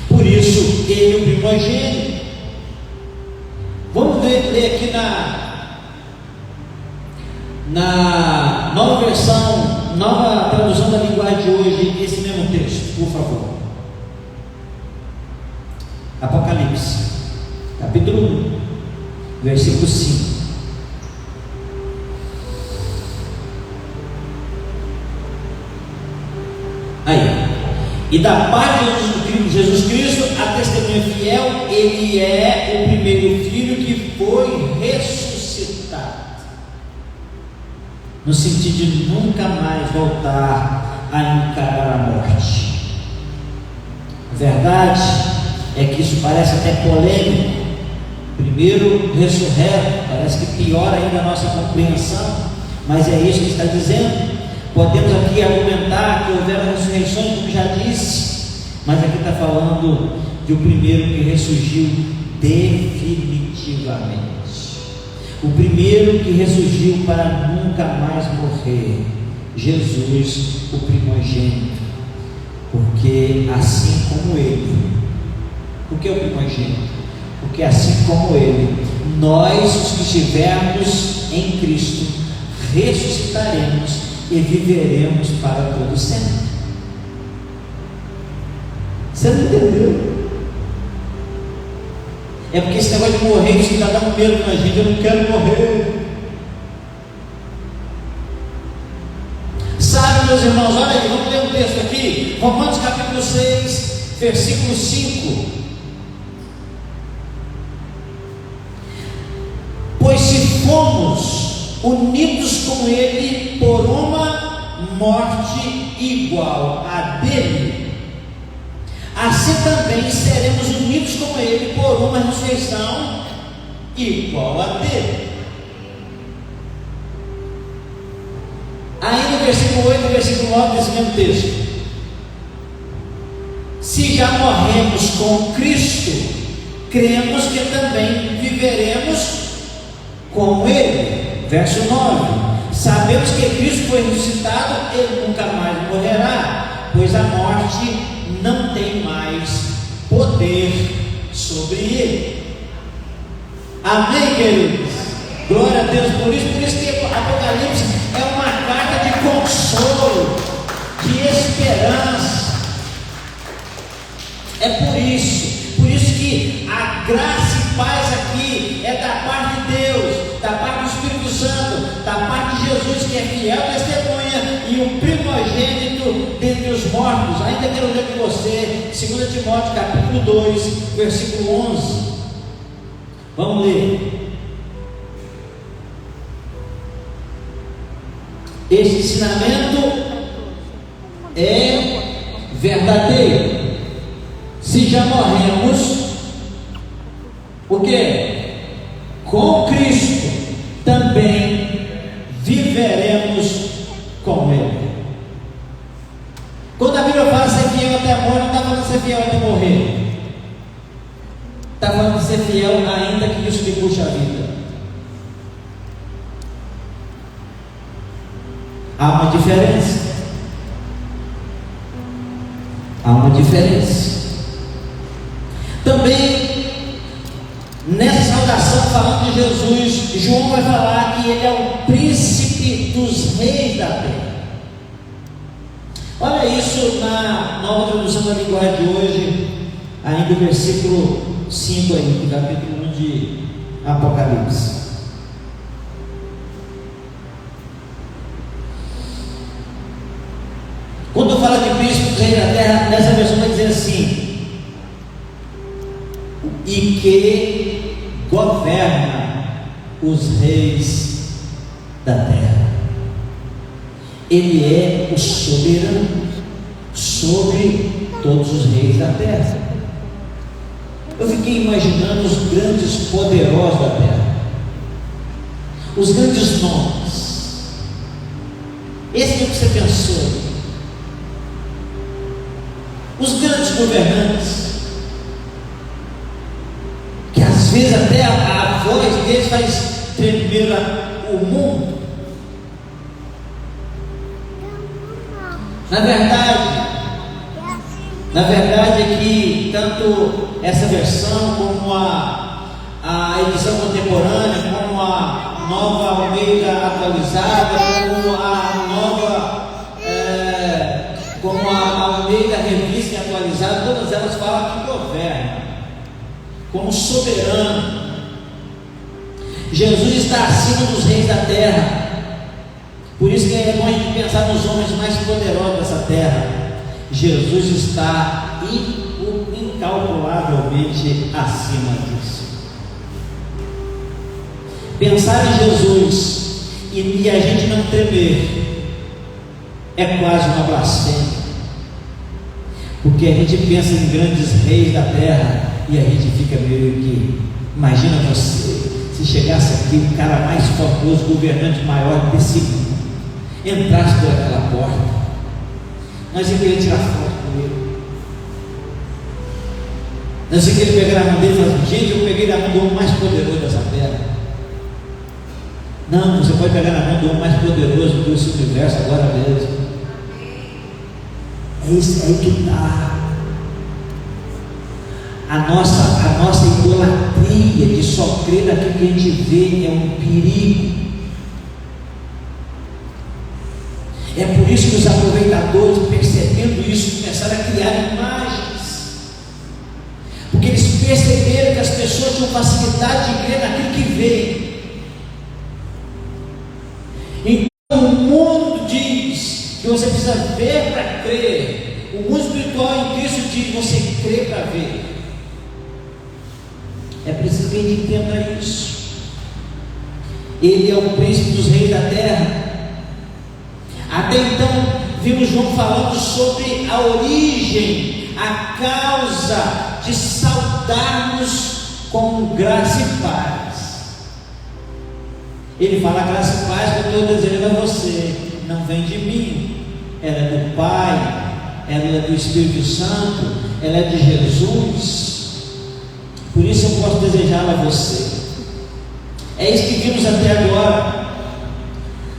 Por isso, ele é o primogênito. Vamos ler aqui na nova versão, nova tradução da linguagem de hoje, esse mesmo texto, por favor. Apocalipse, capítulo 1, versículo 5. Aí, e da parte de Jesus Cristo, a testemunha fiel, ele é o primeiro filho que foi ressuscitado, no sentido de nunca mais voltar a encarar a morte. A verdade é que isso parece até polêmico. Primeiro ressurreto, parece que piora ainda a nossa compreensão, mas é isso que está dizendo. Podemos aqui argumentar que houveram ressurreições, como já disse, mas aqui está falando de o primeiro que ressurgiu definitivamente. O primeiro que ressurgiu para nunca mais morrer, Jesus, o primogênito. Porque assim como ele, por que o primogênito? Porque assim como ele, nós, os que estivermos em Cristo, ressuscitaremos e viveremos para todo sempre. Você não entendeu? É porque esse negócio de morrer, isso está dando medo na gente. Eu não quero morrer. Sabe, meus irmãos, olha aí, vamos ler um texto aqui, Romanos capítulo 6, versículo 5. Pois se fomos unidos com ele por uma morte igual à dele, assim também seremos unidos com ele por uma ressurreição igual à dele. Aí no versículo 8 e versículo 9 desse mesmo texto: se já morremos com Cristo, cremos que também viveremos com ele. Verso 9: sabemos que Cristo foi ressuscitado, ele nunca mais morrerá, pois a morte não tem mais poder sobre ele. Amém, queridos? Glória a Deus por isso. Por isso que Apocalipse é uma carta de consolo, de esperança. É por isso que a graça e paz fiel testemunha e o primogênito dentre os mortos. Ainda quero ler com você 2 Timóteo capítulo 2, versículo 11. Vamos ler. Este ensinamento é verdadeiro. Se já morremos, o que? Com Cristo também viveremos com Ele. Quando a Bíblia fala ser fiel até a morte, não está falando ser fiel até morrer. Está falando de ser fiel ainda que isso lhe puxe a vida. Há uma diferença. Há uma diferença. Também, nessa saudação, falando de Jesus, João vai falar que ele é o príncipe dos reis da terra. Olha isso na nova tradução da linguagem de hoje, ainda o versículo 5 aí, do capítulo 1 de Apocalipse. Quando fala de príncipe dos reis da terra, nessa versão vai dizer assim: e que governa os reis da terra. Ele é o soberano sobre todos os reis da terra. Eu fiquei imaginando os grandes poderosos da terra, os grandes nomes. Esse é o que você pensou. Os grandes governantes, que às vezes até a voz deles faz tremer o mundo. Na verdade é que tanto essa versão como a edição contemporânea, como a nova Almeida atualizada, como a Almeida Revista atualizada, todas elas falam que governa como soberano. Jesus está acima dos reis da terra. Por isso que é bom a gente pensar nos homens mais poderosos dessa terra. Jesus está incalculavelmente acima disso. Pensar em Jesus e a gente não tremer é quase uma blasfêmia, porque a gente pensa em grandes reis da terra e a gente fica meio que, imagina você, se chegasse aqui o cara mais famoso, governante maior desse mundo, entrasse por aquela porta, nós ia querer tirar foto com ele, nós ia querer pegar a mão dele e falar: gente, eu peguei na mão do homem mais poderoso dessa terra. Não, você pode pegar na mão do homem mais poderoso desse universo agora mesmo. É isso aí que está. A nossa idolatria de só crer naquilo que a gente vê é um perigo. É por isso que os aproveitadores, percebendo isso, começaram a criar imagens, porque eles perceberam que as pessoas tinham facilidade de crer naquilo que vê. Então o mundo diz que você precisa ver para crer. O mundo espiritual em Cristo diz: você crê para ver. É preciso que a gente entenda isso. Ele é o príncipe dos reis da terra. Até então, vimos João falando sobre a origem, a causa de saudarmos com graça e paz. Ele fala: graça e paz que eu estou desejando a você, não vem de mim, ela é do Pai, ela é do Espírito Santo, ela é de Jesus. Por isso eu posso desejá-la a você. É isso que vimos até agora.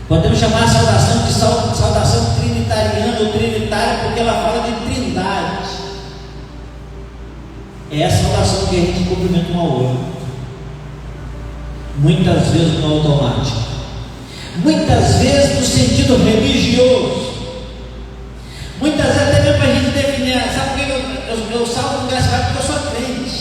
Podemos chamar a saudação de saudação trinitariana ou trinitária, porque ela fala de trindade. É essa saudação que a gente cumprimenta um ao outro, muitas vezes no automático, muitas vezes no sentido religioso, muitas vezes até mesmo para a gente definir: sabe por que eu salvo com graça? Porque eu sou crente.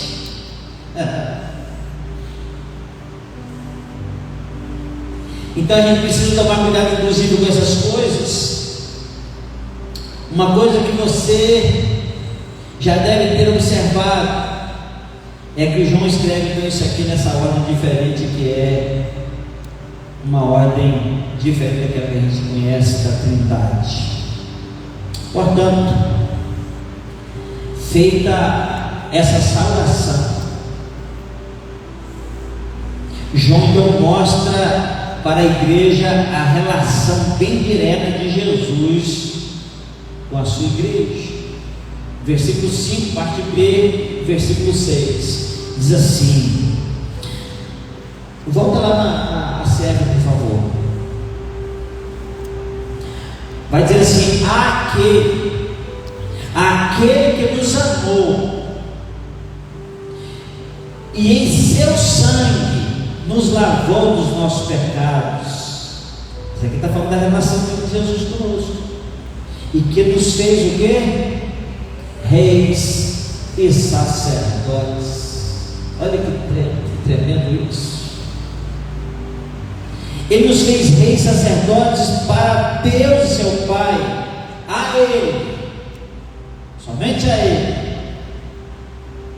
Então a gente precisa tomar cuidado, inclusive, com essas coisas. Uma coisa que você já deve ter observado é que João escreve com isso aqui nessa ordem diferente, que é uma ordem diferente daquela que a gente conhece da Trindade. Portanto, feita essa saudação, João então mostra para a igreja a relação bem direta de Jesus com a sua igreja. Versículo 5, parte B, versículo 6, diz assim, volta lá na CF, por favor. Vai dizer assim: aquele que nos amou e em seu sangue nos lavou dos nossos pecados. Isso aqui está falando da relação de Jesus conosco, e que nos fez o quê? Reis e sacerdotes. Olha que tremendo isso. Ele nos fez reis e sacerdotes para Deus, seu Pai. A Ele, somente a Ele,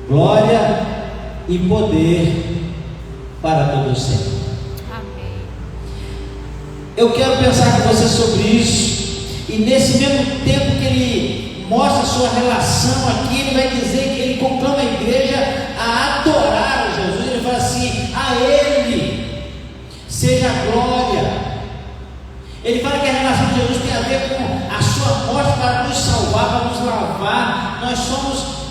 glória e poder para todo sempre. Amém. Eu quero pensar com você sobre isso, e nesse mesmo tempo que ele mostra a sua relação aqui, ele vai dizer que ele conclama a igreja a adorar a Jesus. Ele fala assim: a Ele seja a glória. Ele fala que a relação de Jesus tem a ver com a sua morte para nos salvar, para nos lavar.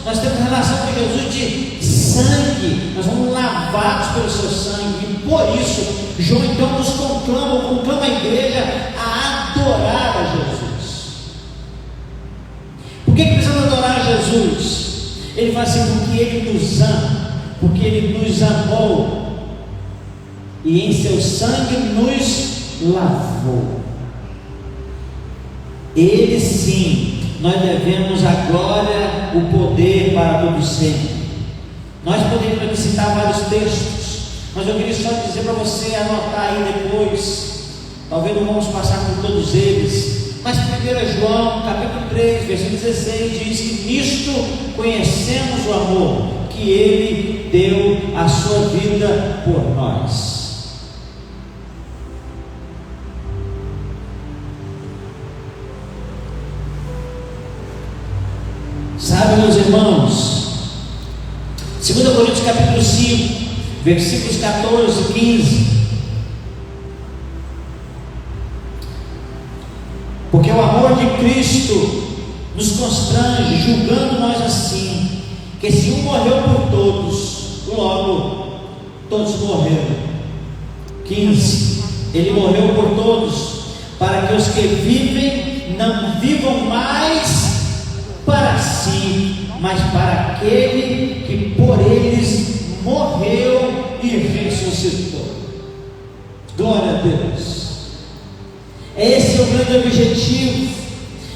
Nós temos relação com Jesus de sangue, nós somos lavados pelo seu sangue, e por isso João então nos conclama a igreja a adorar a Jesus. Por que precisamos adorar a Jesus? Ele fala assim: porque Ele nos ama, porque Ele nos amou e em seu sangue nos lavou. Ele sim, nós devemos a glória, o poder para todo sempre. Nós poderíamos citar vários textos, mas eu queria só dizer para você anotar aí depois. Talvez não vamos passar por todos eles, mas 1 João capítulo 3, versículo 16 diz que nisto conhecemos o amor, que Ele deu a sua vida por nós. Sabe, meus irmãos, 2 Coríntios capítulo 5, versículos 14 e 15, porque o amor de Cristo nos constrange, julgando nós assim, que se um morreu por todos, logo todos morreram. 15, Ele morreu por todos, para que os que vivem não vivam mais para si, mas para aquele que por eles morreu e ressuscitou. Glória a Deus. Esse é o grande objetivo.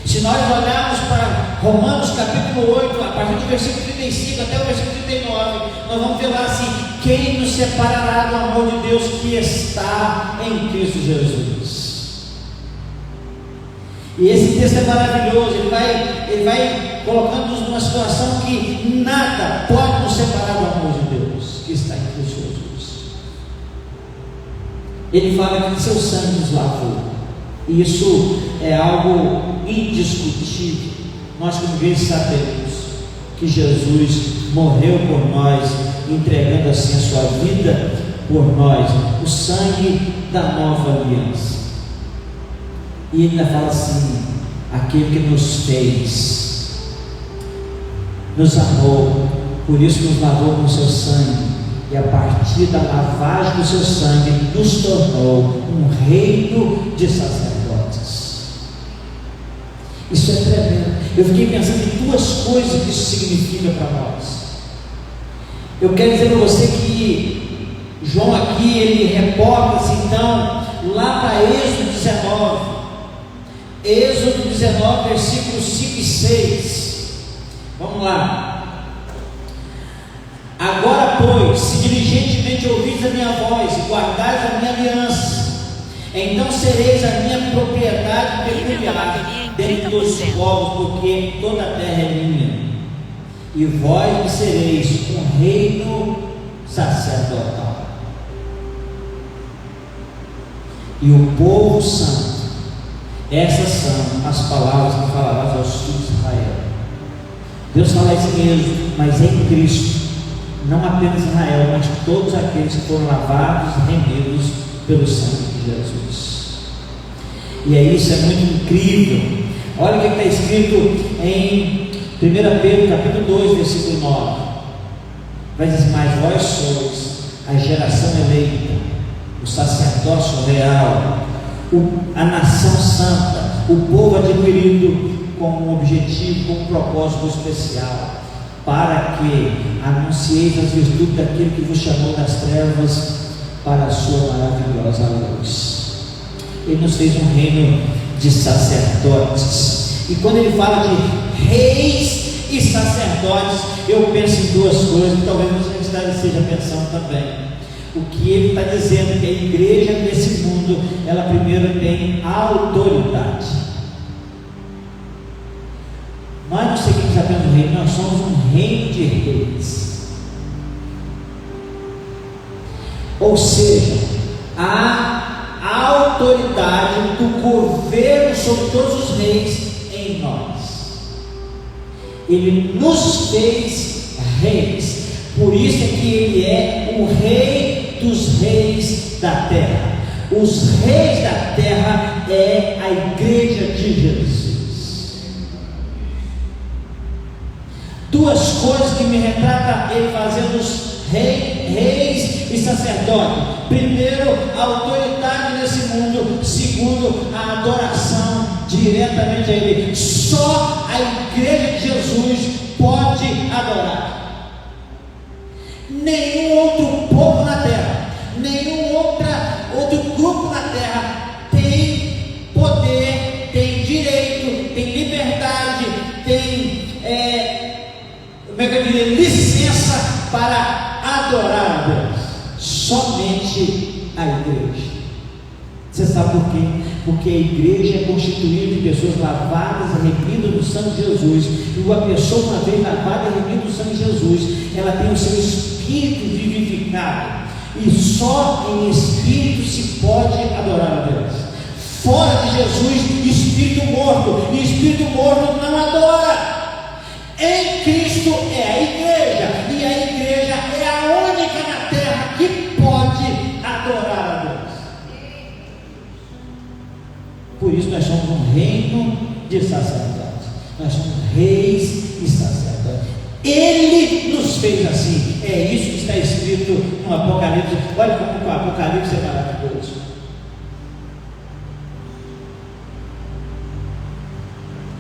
Se nós olharmos para Romanos capítulo 8, a partir do versículo 35 até o versículo 39, nós vamos ver lá assim: quem nos separará do amor de Deus que está em Cristo Jesus? E esse texto é maravilhoso. Ele vai colocando-nos numa situação que nada pode nos separar do amor de Deus que está em Cristo Jesus. Ele fala que seu sangue nos lavou, e isso é algo indiscutível. Nós, como igreja, sabemos que Jesus morreu por nós, entregando assim a sua vida por nós, o sangue da nova aliança. E ele ainda fala assim: aquele que nos fez, nos amou, por isso nos lavou com o seu sangue, e a partir da lavagem do seu sangue nos tornou um reino de sacerdotes. Isso é tremendo. Eu fiquei pensando em duas coisas que isso significa para nós. Eu quero dizer para você que João aqui, ele reporta-se então lá para Êxodo 19. Êxodo 19, versículos 5 e 6. Vamos lá. Agora, pois, se diligentemente ouvis a minha voz e guardais a minha aliança, Então sereis a minha propriedade peculiar dentre dos povos, porque toda a terra é minha. E vós me sereis um reino sacerdotal e o povo santo. Essas são as palavras que falarás aos filhos de Israel. Deus fala isso mesmo, mas em Cristo, não apenas Israel, mas todos aqueles que foram lavados e remidos pelo sangue de Jesus. E aí isso é muito incrível. Olha o que está escrito em 1 Pedro capítulo 2, versículo 9. Vai dizer: mas vós sois a geração eleita, o sacerdócio real, a nação santa, o povo adquirido com um objetivo, com um propósito especial, para que anuncieis as virtudes daquele que vos chamou das trevas para a sua maravilhosa luz. Ele nos fez um reino de sacerdotes. E quando ele fala de reis e sacerdotes, eu penso em duas coisas que talvez você esteja pensando também. O que ele está dizendo é que a igreja desse mundo, ela primeiro tem autoridade. Nós não seguimos apenas um reino, nós somos um reino de reis. Ou seja, a autoridade do governo sobre todos os reis em nós. Ele nos fez reis. Por isso é que ele é o rei dos reis da terra. Os reis da terra é a igreja de Jesus. Duas coisas que me retratam ele fazendo os reis e sacerdotes. Primeiro, a autoridade nesse mundo. Segundo, a adoração diretamente a ele. Só a igreja de Jesus pode adorar. Nenhum outro povo na terra, nenhum outro grupo na terra tem poder, tem direito, tem liberdade, tem licença para adorar a Deus. Somente a igreja. Você sabe por quê? Porque a igreja é constituída de pessoas lavadas e remidas no sangue de Jesus. E uma pessoa, uma vez lavada e remida no sangue de Jesus, ela tem o seu espírito vivificado. E só em espírito se pode adorar a Deus. Fora de Jesus, espírito morto. E espírito morto não adora. Em Cristo é a igreja. E a igreja é a única na terra que pode adorar a Deus. Por isso nós somos um reino de sacerdotes. Nós somos reis e sacerdotes. Ele nos fez assim. É isso que está escrito no Apocalipse. Olha como o Apocalipse é maravilhoso.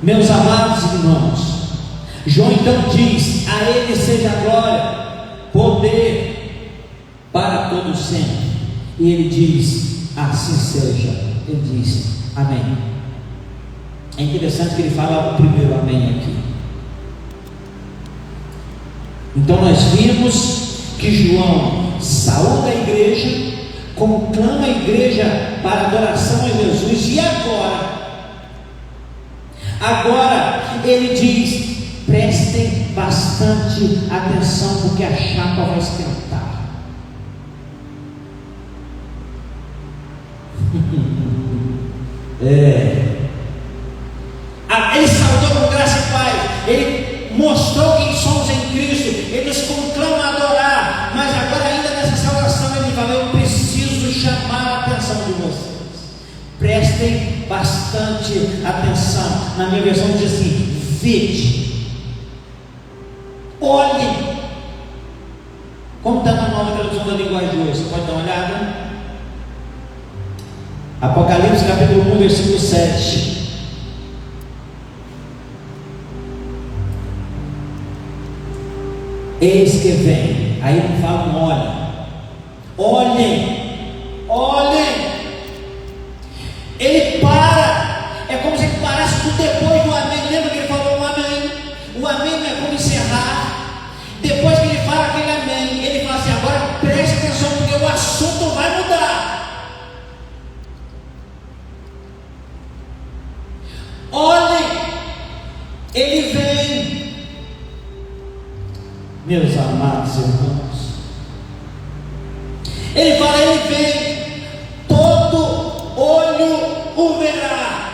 Meus amados irmãos, João então diz: a ele seja a glória, poder para todo sempre. E ele diz: assim seja. Ele diz: amém. É interessante que ele fala o primeiro amém aqui. Então nós vimos que João saúda a igreja, conclama a igreja para adoração a Jesus. E agora ele diz: prestem bastante atenção, porque a chapa vai esquentar. Ele saudou com graça e paz. Ele mostrou quem somos em Cristo. Ele nos conclama a adorar. Mas agora, ainda nessa salvação, ele fala: eu preciso chamar a atenção de vocês. Prestem bastante atenção. Na minha versão diz assim: vede, olhe. Como está na nova tradução da linguagem de hoje? Você pode dar uma olhada? Apocalipse capítulo 1, versículo 7. Eis que vem. Aí ele fala um olhem. Ele para. É como se ele parasse tudo depois do amém. Lembra que ele falou um amém? O amém não é como encerrar. Depois que ele fala aquele amém, ele fala assim: agora preste atenção, porque o assunto vai mudar. Ele vem, meus amados irmãos. Ele fala, ele vem, todo olho o verá.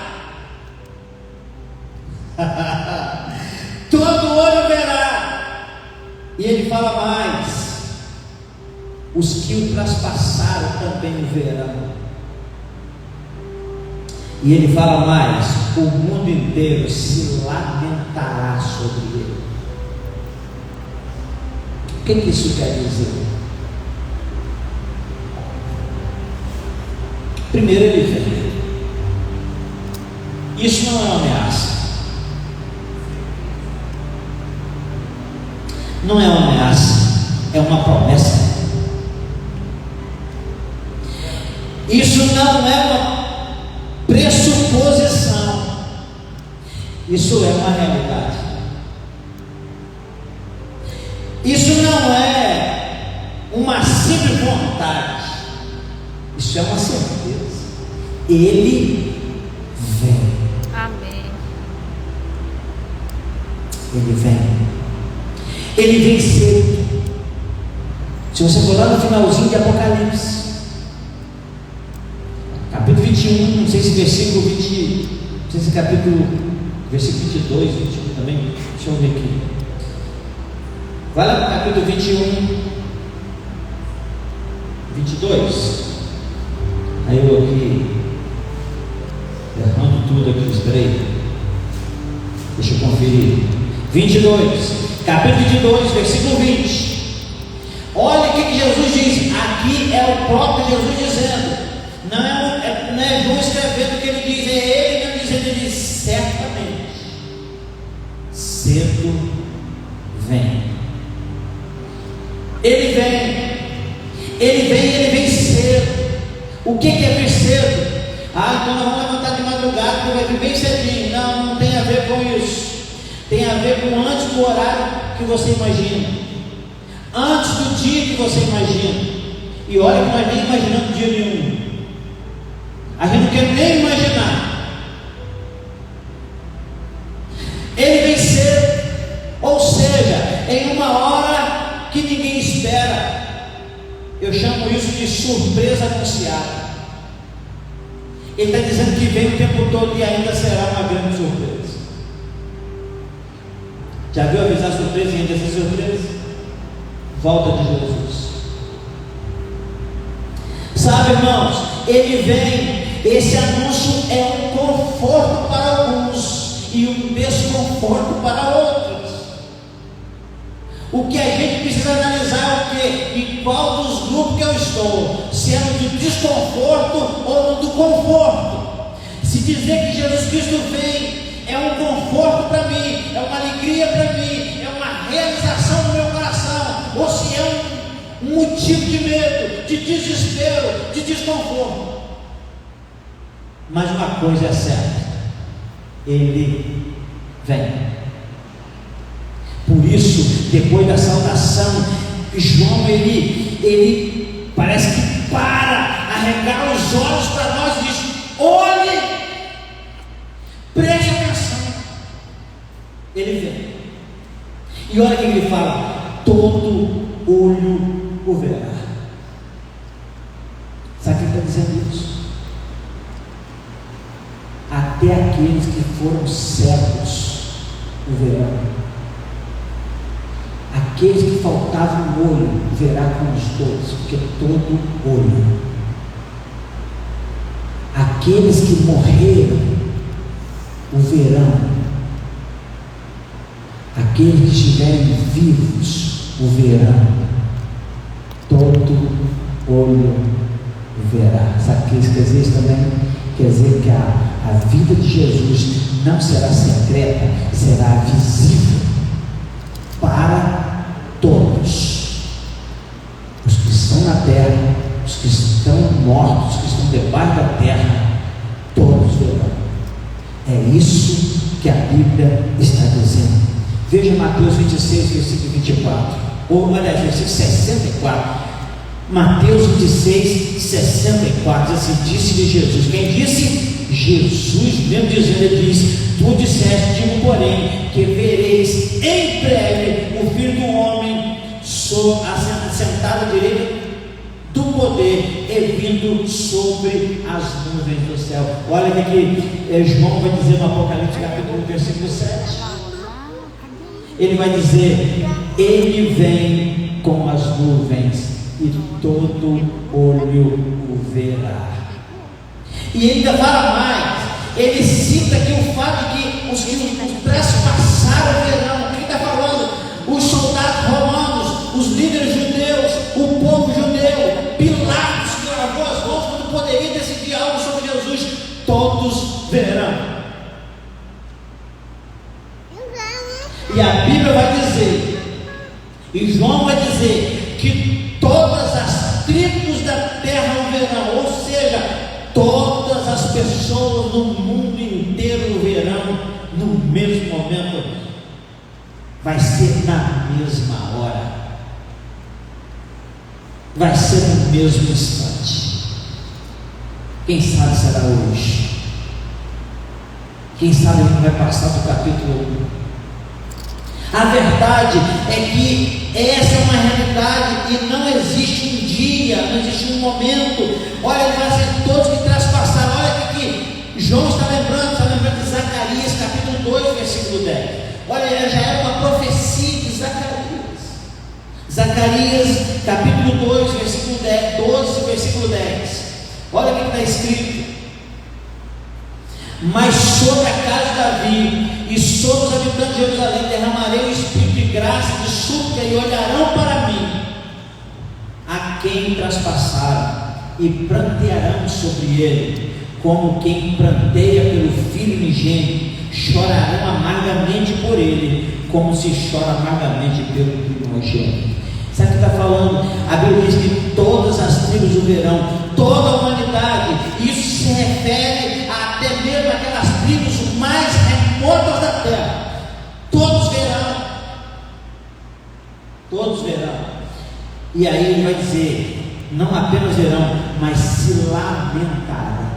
Todo olho verá. E ele fala mais: os que o traspassaram também o verão. E ele fala mais: o mundo inteiro se lamentará sobre ele. O que isso quer dizer? Primeiro, ele vem. Isso não é uma ameaça. Não é uma ameaça, é uma promessa. Isso não é uma pressuposição, isso é uma realidade. Isso não é uma simples vontade, isso é uma certeza. Ele vem. Amém. Ele vem. Ele vem cedo. Se você for lá no finalzinho de Apocalipse, capítulo 21, não sei se versículo 20, não sei se capítulo, versículo 22, 21 também, deixa eu ver aqui. Vai lá no capítulo 21, 22. Aí eu aqui, errando tudo aqui, espera aí. Deixa eu conferir. 22. Capítulo 22, versículo 20. Olha o que Jesus diz. Aqui é o próprio Jesus dizendo. Não é João escrevendo o que ele diz, é ele mesmo dizendo. Ele diz: certamente, cedo vem. Ele vem. Ele vem cedo. O que é vir cedo? Então nós vamos levantar de madrugada porque vai vir bem cedinho. Não tem a ver com isso. Tem a ver com antes do horário que você imagina, antes do dia que você imagina. E olha que nós nem imaginamos dia nenhum, a gente não quer nem imaginar. Ele vem cedo, ou seja, em uma hora que ninguém espera. Eu chamo isso de surpresa anunciada. Ele está dizendo que vem o tempo todo e ainda será uma grande surpresa. Já viu avisar surpresa e ainda essa surpresa? Volta de Jesus. Sabe, irmãos, ele vem. Esse anúncio é um conforto para alguns e um desconforto para outros. O que a gente precisa analisar é o quê? Em qual dos grupos que eu estou? Se é no do desconforto ou no do conforto. Se dizer que Jesus Cristo vem é um conforto para mim, é uma alegria para mim, é uma realização do meu coração, ou se é um motivo de medo, de desespero, de desconforto. Mas uma coisa é certa: ele vem. Por isso, depois da saudação, João ele parece que arregala os olhos para nós e diz: olhe, preste atenção. Ele vem. E olha o que ele fala: todo olho o verá. Sabe o que ele está dizendo isso? Até aqueles que foram cegos o verão. Aqueles que faltavam um olho verá com os dois, porque todo olho. Aqueles que morreram o verão. Aqueles que estiverem vivos o verão. Todo olho verá. Sabe o que isso quer dizer? Isso também quer dizer que a vida de Jesus não será secreta, será visível para todos. Os que estão na terra, os que estão mortos, os que estão debaixo da terra, todos verão. É isso que a Bíblia está dizendo. Veja Mateus 26, versículo 24, ou aliás, versículo 64. Mateus 26, 64, assim, disse-lhe Jesus. Quem disse? Jesus, mesmo dizendo, ele diz: tu disseste, digo porém, que vereis em breve o Filho do Homem assentado à direita do poder e vindo sobre as nuvens do céu. Olha o que João vai dizer no Apocalipse capítulo 1, versículo 7. Ele vai dizer: ele vem com as nuvens e todo olho o verá. E ele ainda fala mais, ele cita aqui o fato de que os que trespassaram verão. O que ele está falando? Os soldados romanos, os líderes judeus, o povo judeu, Pilatos, que lavou as mãos quando poderia decidir algo sobre Jesus, todos verão. E a Bíblia vai dizer, e João vai dizer, que todas as tribos da terra o verão, ou seja, todas as pessoas no mundo inteiro o verão no mesmo momento. Vai ser na mesma hora, vai ser no mesmo instante. Quem sabe será hoje, quem sabe não vai passar do capítulo 1. A verdade é que essa é uma realidade e não existe um dia, não existe um momento. Olha, ele vai ser todos que traspassaram. Olha o que João está lembrando de Zacarias capítulo 2, versículo 10. Olha, já era uma profecia de Zacarias. Zacarias capítulo 2, versículo 10, 12, versículo 10. Olha o que está escrito: mas sobre a casa de Davi e sobre os habitantes de Jerusalém derramarei o espírito de graça e de súplica, e olharão para mim, a quem traspassaram, e prantearão sobre ele, como quem pranteia pelo filho unigênito, chorarão amargamente por ele, como se chora amargamente pelo primogênito. Sabe o que está falando? A Bíblia diz que todas as tribos o verão, toda a humanidade. Isso se refere até mesmo aquelas tribos mais remotas da terra. Todos verão. Todos verão. E aí ele vai dizer: não apenas verão, mas se lamentarão.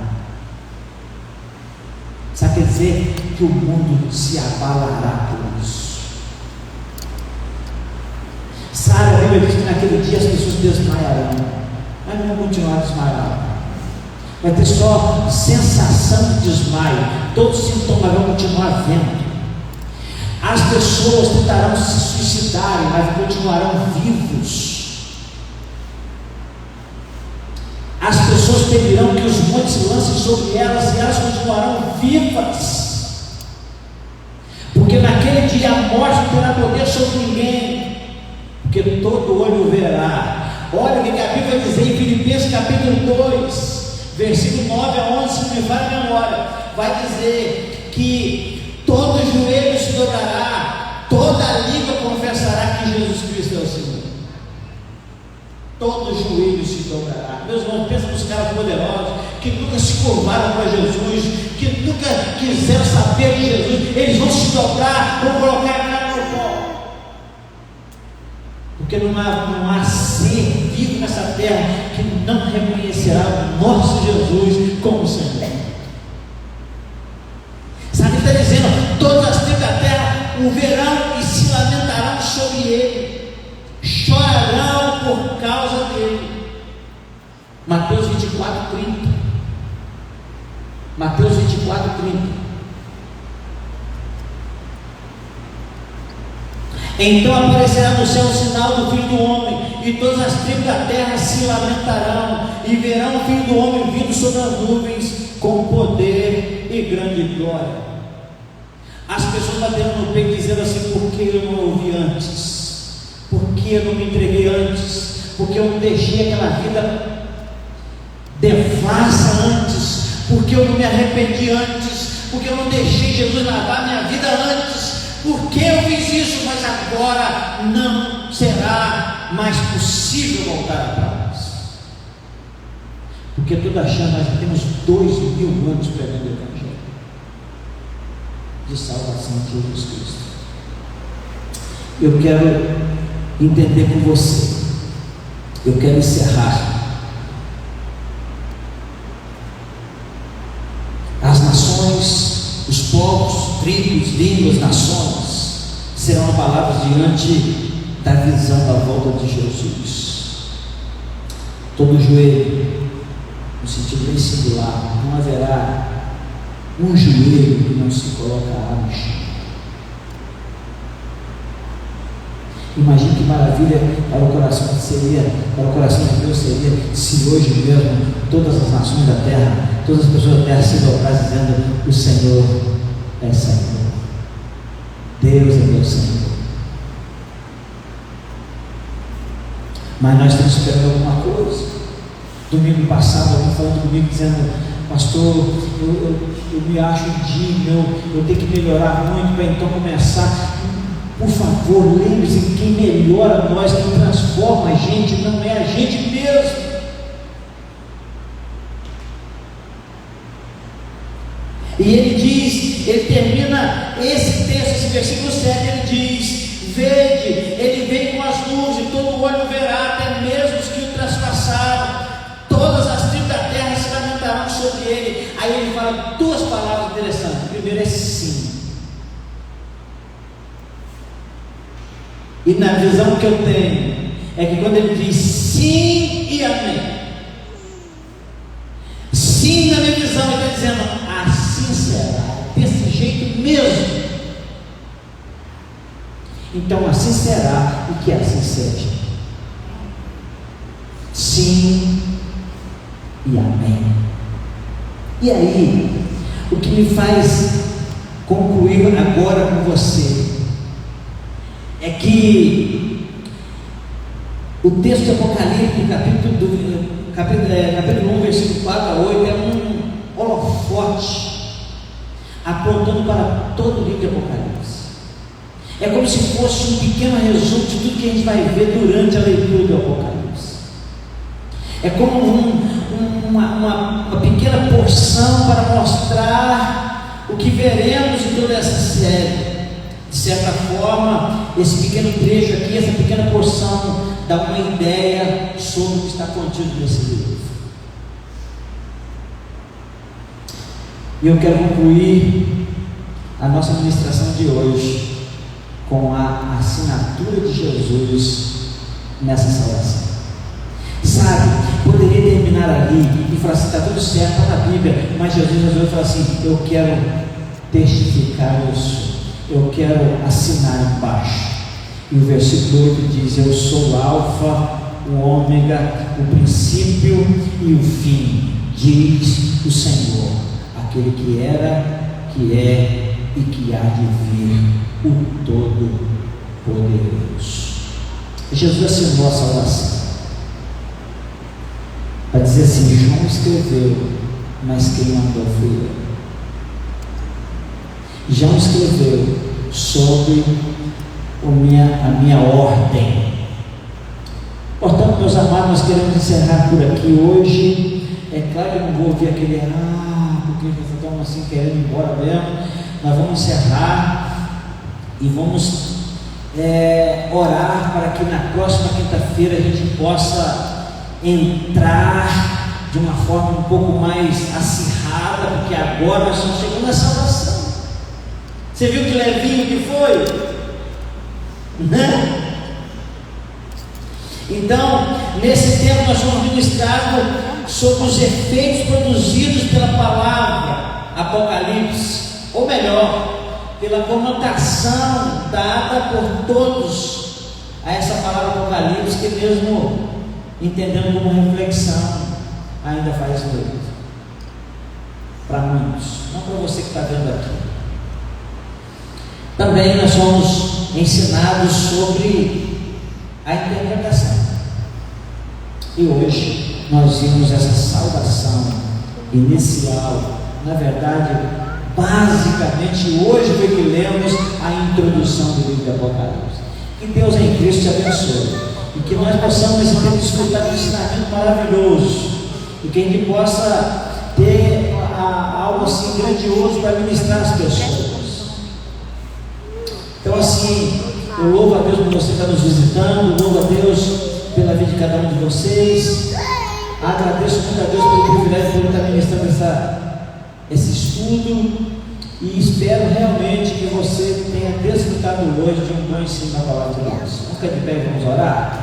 Sabe, quer dizer que o mundo se abalará por isso. Sabe, a Bíblia diz que naquele dia as pessoas desmaiarão, mas não vão continuar desmaiando. Vai ter só sensação de desmaio, todos os sintomas vão continuar vendo. As pessoas tentarão se suicidarem, mas continuarão vivos. As pessoas pedirão que os montes se lancem sobre elas, e elas continuarão vivas. Porque naquele dia a morte não terá poder sobre ninguém, porque todo olho verá. Olha o que a Bíblia vai dizer em Filipenses capítulo 2, versículo 9 a 11, se me falha a memória. Vai dizer que todo joelho se dobrará, toda língua confessará que Jesus Cristo é o Senhor. Todo joelho se dobrará. Meus irmãos, pensa nos caras poderosos que nunca se curvaram para Jesus, que nunca quiseram saber de Jesus. Eles vão se dobrar, vão colocar a cara no pó. Porque não há ser vivo nessa terra que não reconhecerá o nosso Jesus como Senhor. Sabe o que está dizendo? Todas as tribos da terra o verão e se lamentarão sobre ele, chorarão por causa dele. Mateus 24, 30. Mateus 24, 30. Então aparecerá no céu o sinal do Filho do Homem, e todas as tribos da terra se lamentarão, e verão o Filho do Homem vindo sobre as nuvens, com poder e grande glória. As pessoas batendo no peito, dizendo assim: por que eu não ouvi antes? Por que eu não me entreguei antes? Por que eu não deixei aquela vida devassa antes? Por que eu não me arrependi antes? Por que eu não deixei Jesus lavar minha vida antes? Por que eu fiz isso? Mas agora não será mais possível voltar atrás. Porque toda chama, nós temos 2000 anos pregando o Evangelho de salvação de Jesus Cristo. Eu quero entender com você Eu quero encerrar. As nações, os povos, tribos, línguas, nações serão abaladas diante da visão da volta de Jesus. Todo joelho, no sentido bem singular, não haverá um joelho que não se colocará no chão. Imagine que maravilha para o coração de Deus seria se hoje mesmo todas as nações da terra, todas as pessoas da terra se dobrassem dizendo: o Senhor é Senhor, Deus é meu Senhor. Mas nós estamos esperando alguma coisa. Domingo passado, alguém falando comigo dizendo: pastor, eu me acho indigno, eu tenho que melhorar muito para então começar. Por favor, lembre-se: quem melhora nós, quem transforma a gente, não é a gente mesmo. E ele diz, ele termina esse texto, esse versículo 7, ele diz: vede, ele vem com as nuvens, e todo olho verá, até mesmo os que o transpassaram, todas as tribos da terra se lamentarão sobre ele. Aí ele fala duas palavras interessantes. Primeiro é sim. E na visão que eu tenho, é que quando ele diz sim e amém, sim, na minha visão, ele está dizendo: assim será, desse jeito mesmo. Então assim será, e que assim seja. Sim e amém. E aí, o que me faz concluir agora com você é que o texto de Apocalipse, capítulo 1, versículo 4 a 8, é um holofote apontando para todo o livro de Apocalipse. É como se fosse um pequeno resumo de tudo que a gente vai ver durante a leitura do Apocalipse. É como uma pequena porção para mostrar o que veremos em toda essa série. De certa forma, esse pequeno trecho aqui, essa pequena porção, dá uma ideia sobre o que está contido nesse livro. E eu quero concluir a nossa ministração de hoje com a assinatura de Jesus nessa salvação. Sabe, poderia terminar ali e falar assim: está tudo certo, está na Bíblia, mas Jesus resolveu falar assim: eu quero testificar isso. Eu quero assinar embaixo. E o versículo 8 diz: eu sou o Alfa, o Ômega, o princípio e o fim, diz o Senhor, aquele que era, que é e que há de vir, o Todo-Poderoso. Jesus assinou a salvação para dizer assim: João escreveu, mas quem mandou fui eu. João escreveu sobre a minha ordem. Portanto, meus amados, nós queremos encerrar por aqui hoje. É claro que eu não vou ouvir aquele porque estamos assim querendo ir embora mesmo. Nós vamos encerrar e vamos orar para que na próxima quinta-feira a gente possa entrar de uma forma um pouco mais acirrada, porque agora nós estamos chegando à salvação. Você viu que levinho que foi? Né? Então, nesse tempo nós vamos ministrar sobre os efeitos produzidos pela palavra Apocalipse, ou melhor, pela conotação dada por todos a essa palavra Apocalipse, que mesmo entendendo como reflexão, ainda faz doido para muitos, não para você que está vendo aqui. Também nós somos ensinados sobre a interpretação. E hoje nós vimos essa saudação inicial. Na verdade, basicamente, hoje foi que lemos a introdução do livro de Apocalipse. Que Deus em Cristo te abençoe. E que nós possamos nesse tempo desfrutar de um ensinamento maravilhoso. E que a gente possa ter algo assim grandioso para ministrar as pessoas. Então assim, eu louvo a Deus por você estar nos visitando, louvo a Deus pela vida de cada um de vocês. Agradeço muito a Deus pelo privilégio de estar ministrando esse estudo, e espero realmente que você tenha desfrutado hoje de um bom ensino da palavra de Deus. Vamos ficar de pé e vamos orar?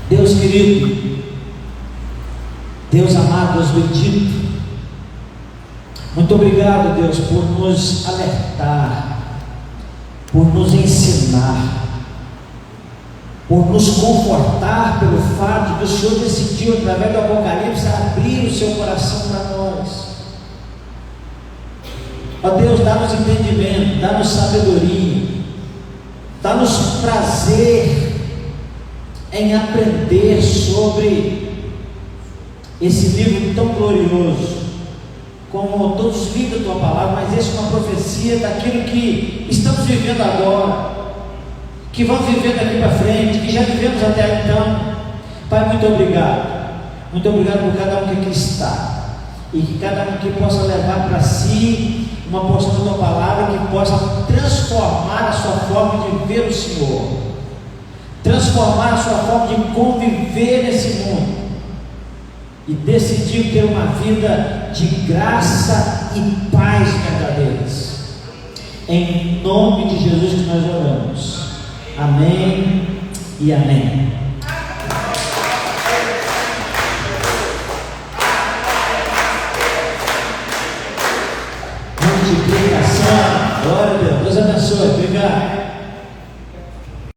Deus querido, Deus amado, Deus bendito, muito obrigado, Deus, por nos alertar, por nos ensinar, por nos confortar pelo fato de que o Senhor decidiu, através do Apocalipse, abrir o seu coração para nós. Ó Deus, dá-nos entendimento, dá-nos sabedoria, dá-nos prazer em aprender sobre esse livro tão glorioso, como todos os livros da Tua Palavra, mas esse é uma profecia daquilo que estamos vivendo agora, que vamos viver daqui para frente, que já vivemos até então. Pai, muito obrigado por cada um que aqui está, e que cada um que possa levar para si uma porção da Tua Palavra que possa transformar a sua forma de ver o Senhor, transformar a sua forma de conviver nesse mundo, e decidir ter uma vida de graça e paz verdadeiras. Em nome de Jesus que nós oramos. Amém e amém. Multiplicação. Glória a Deus. Deus abençoe. Obrigado.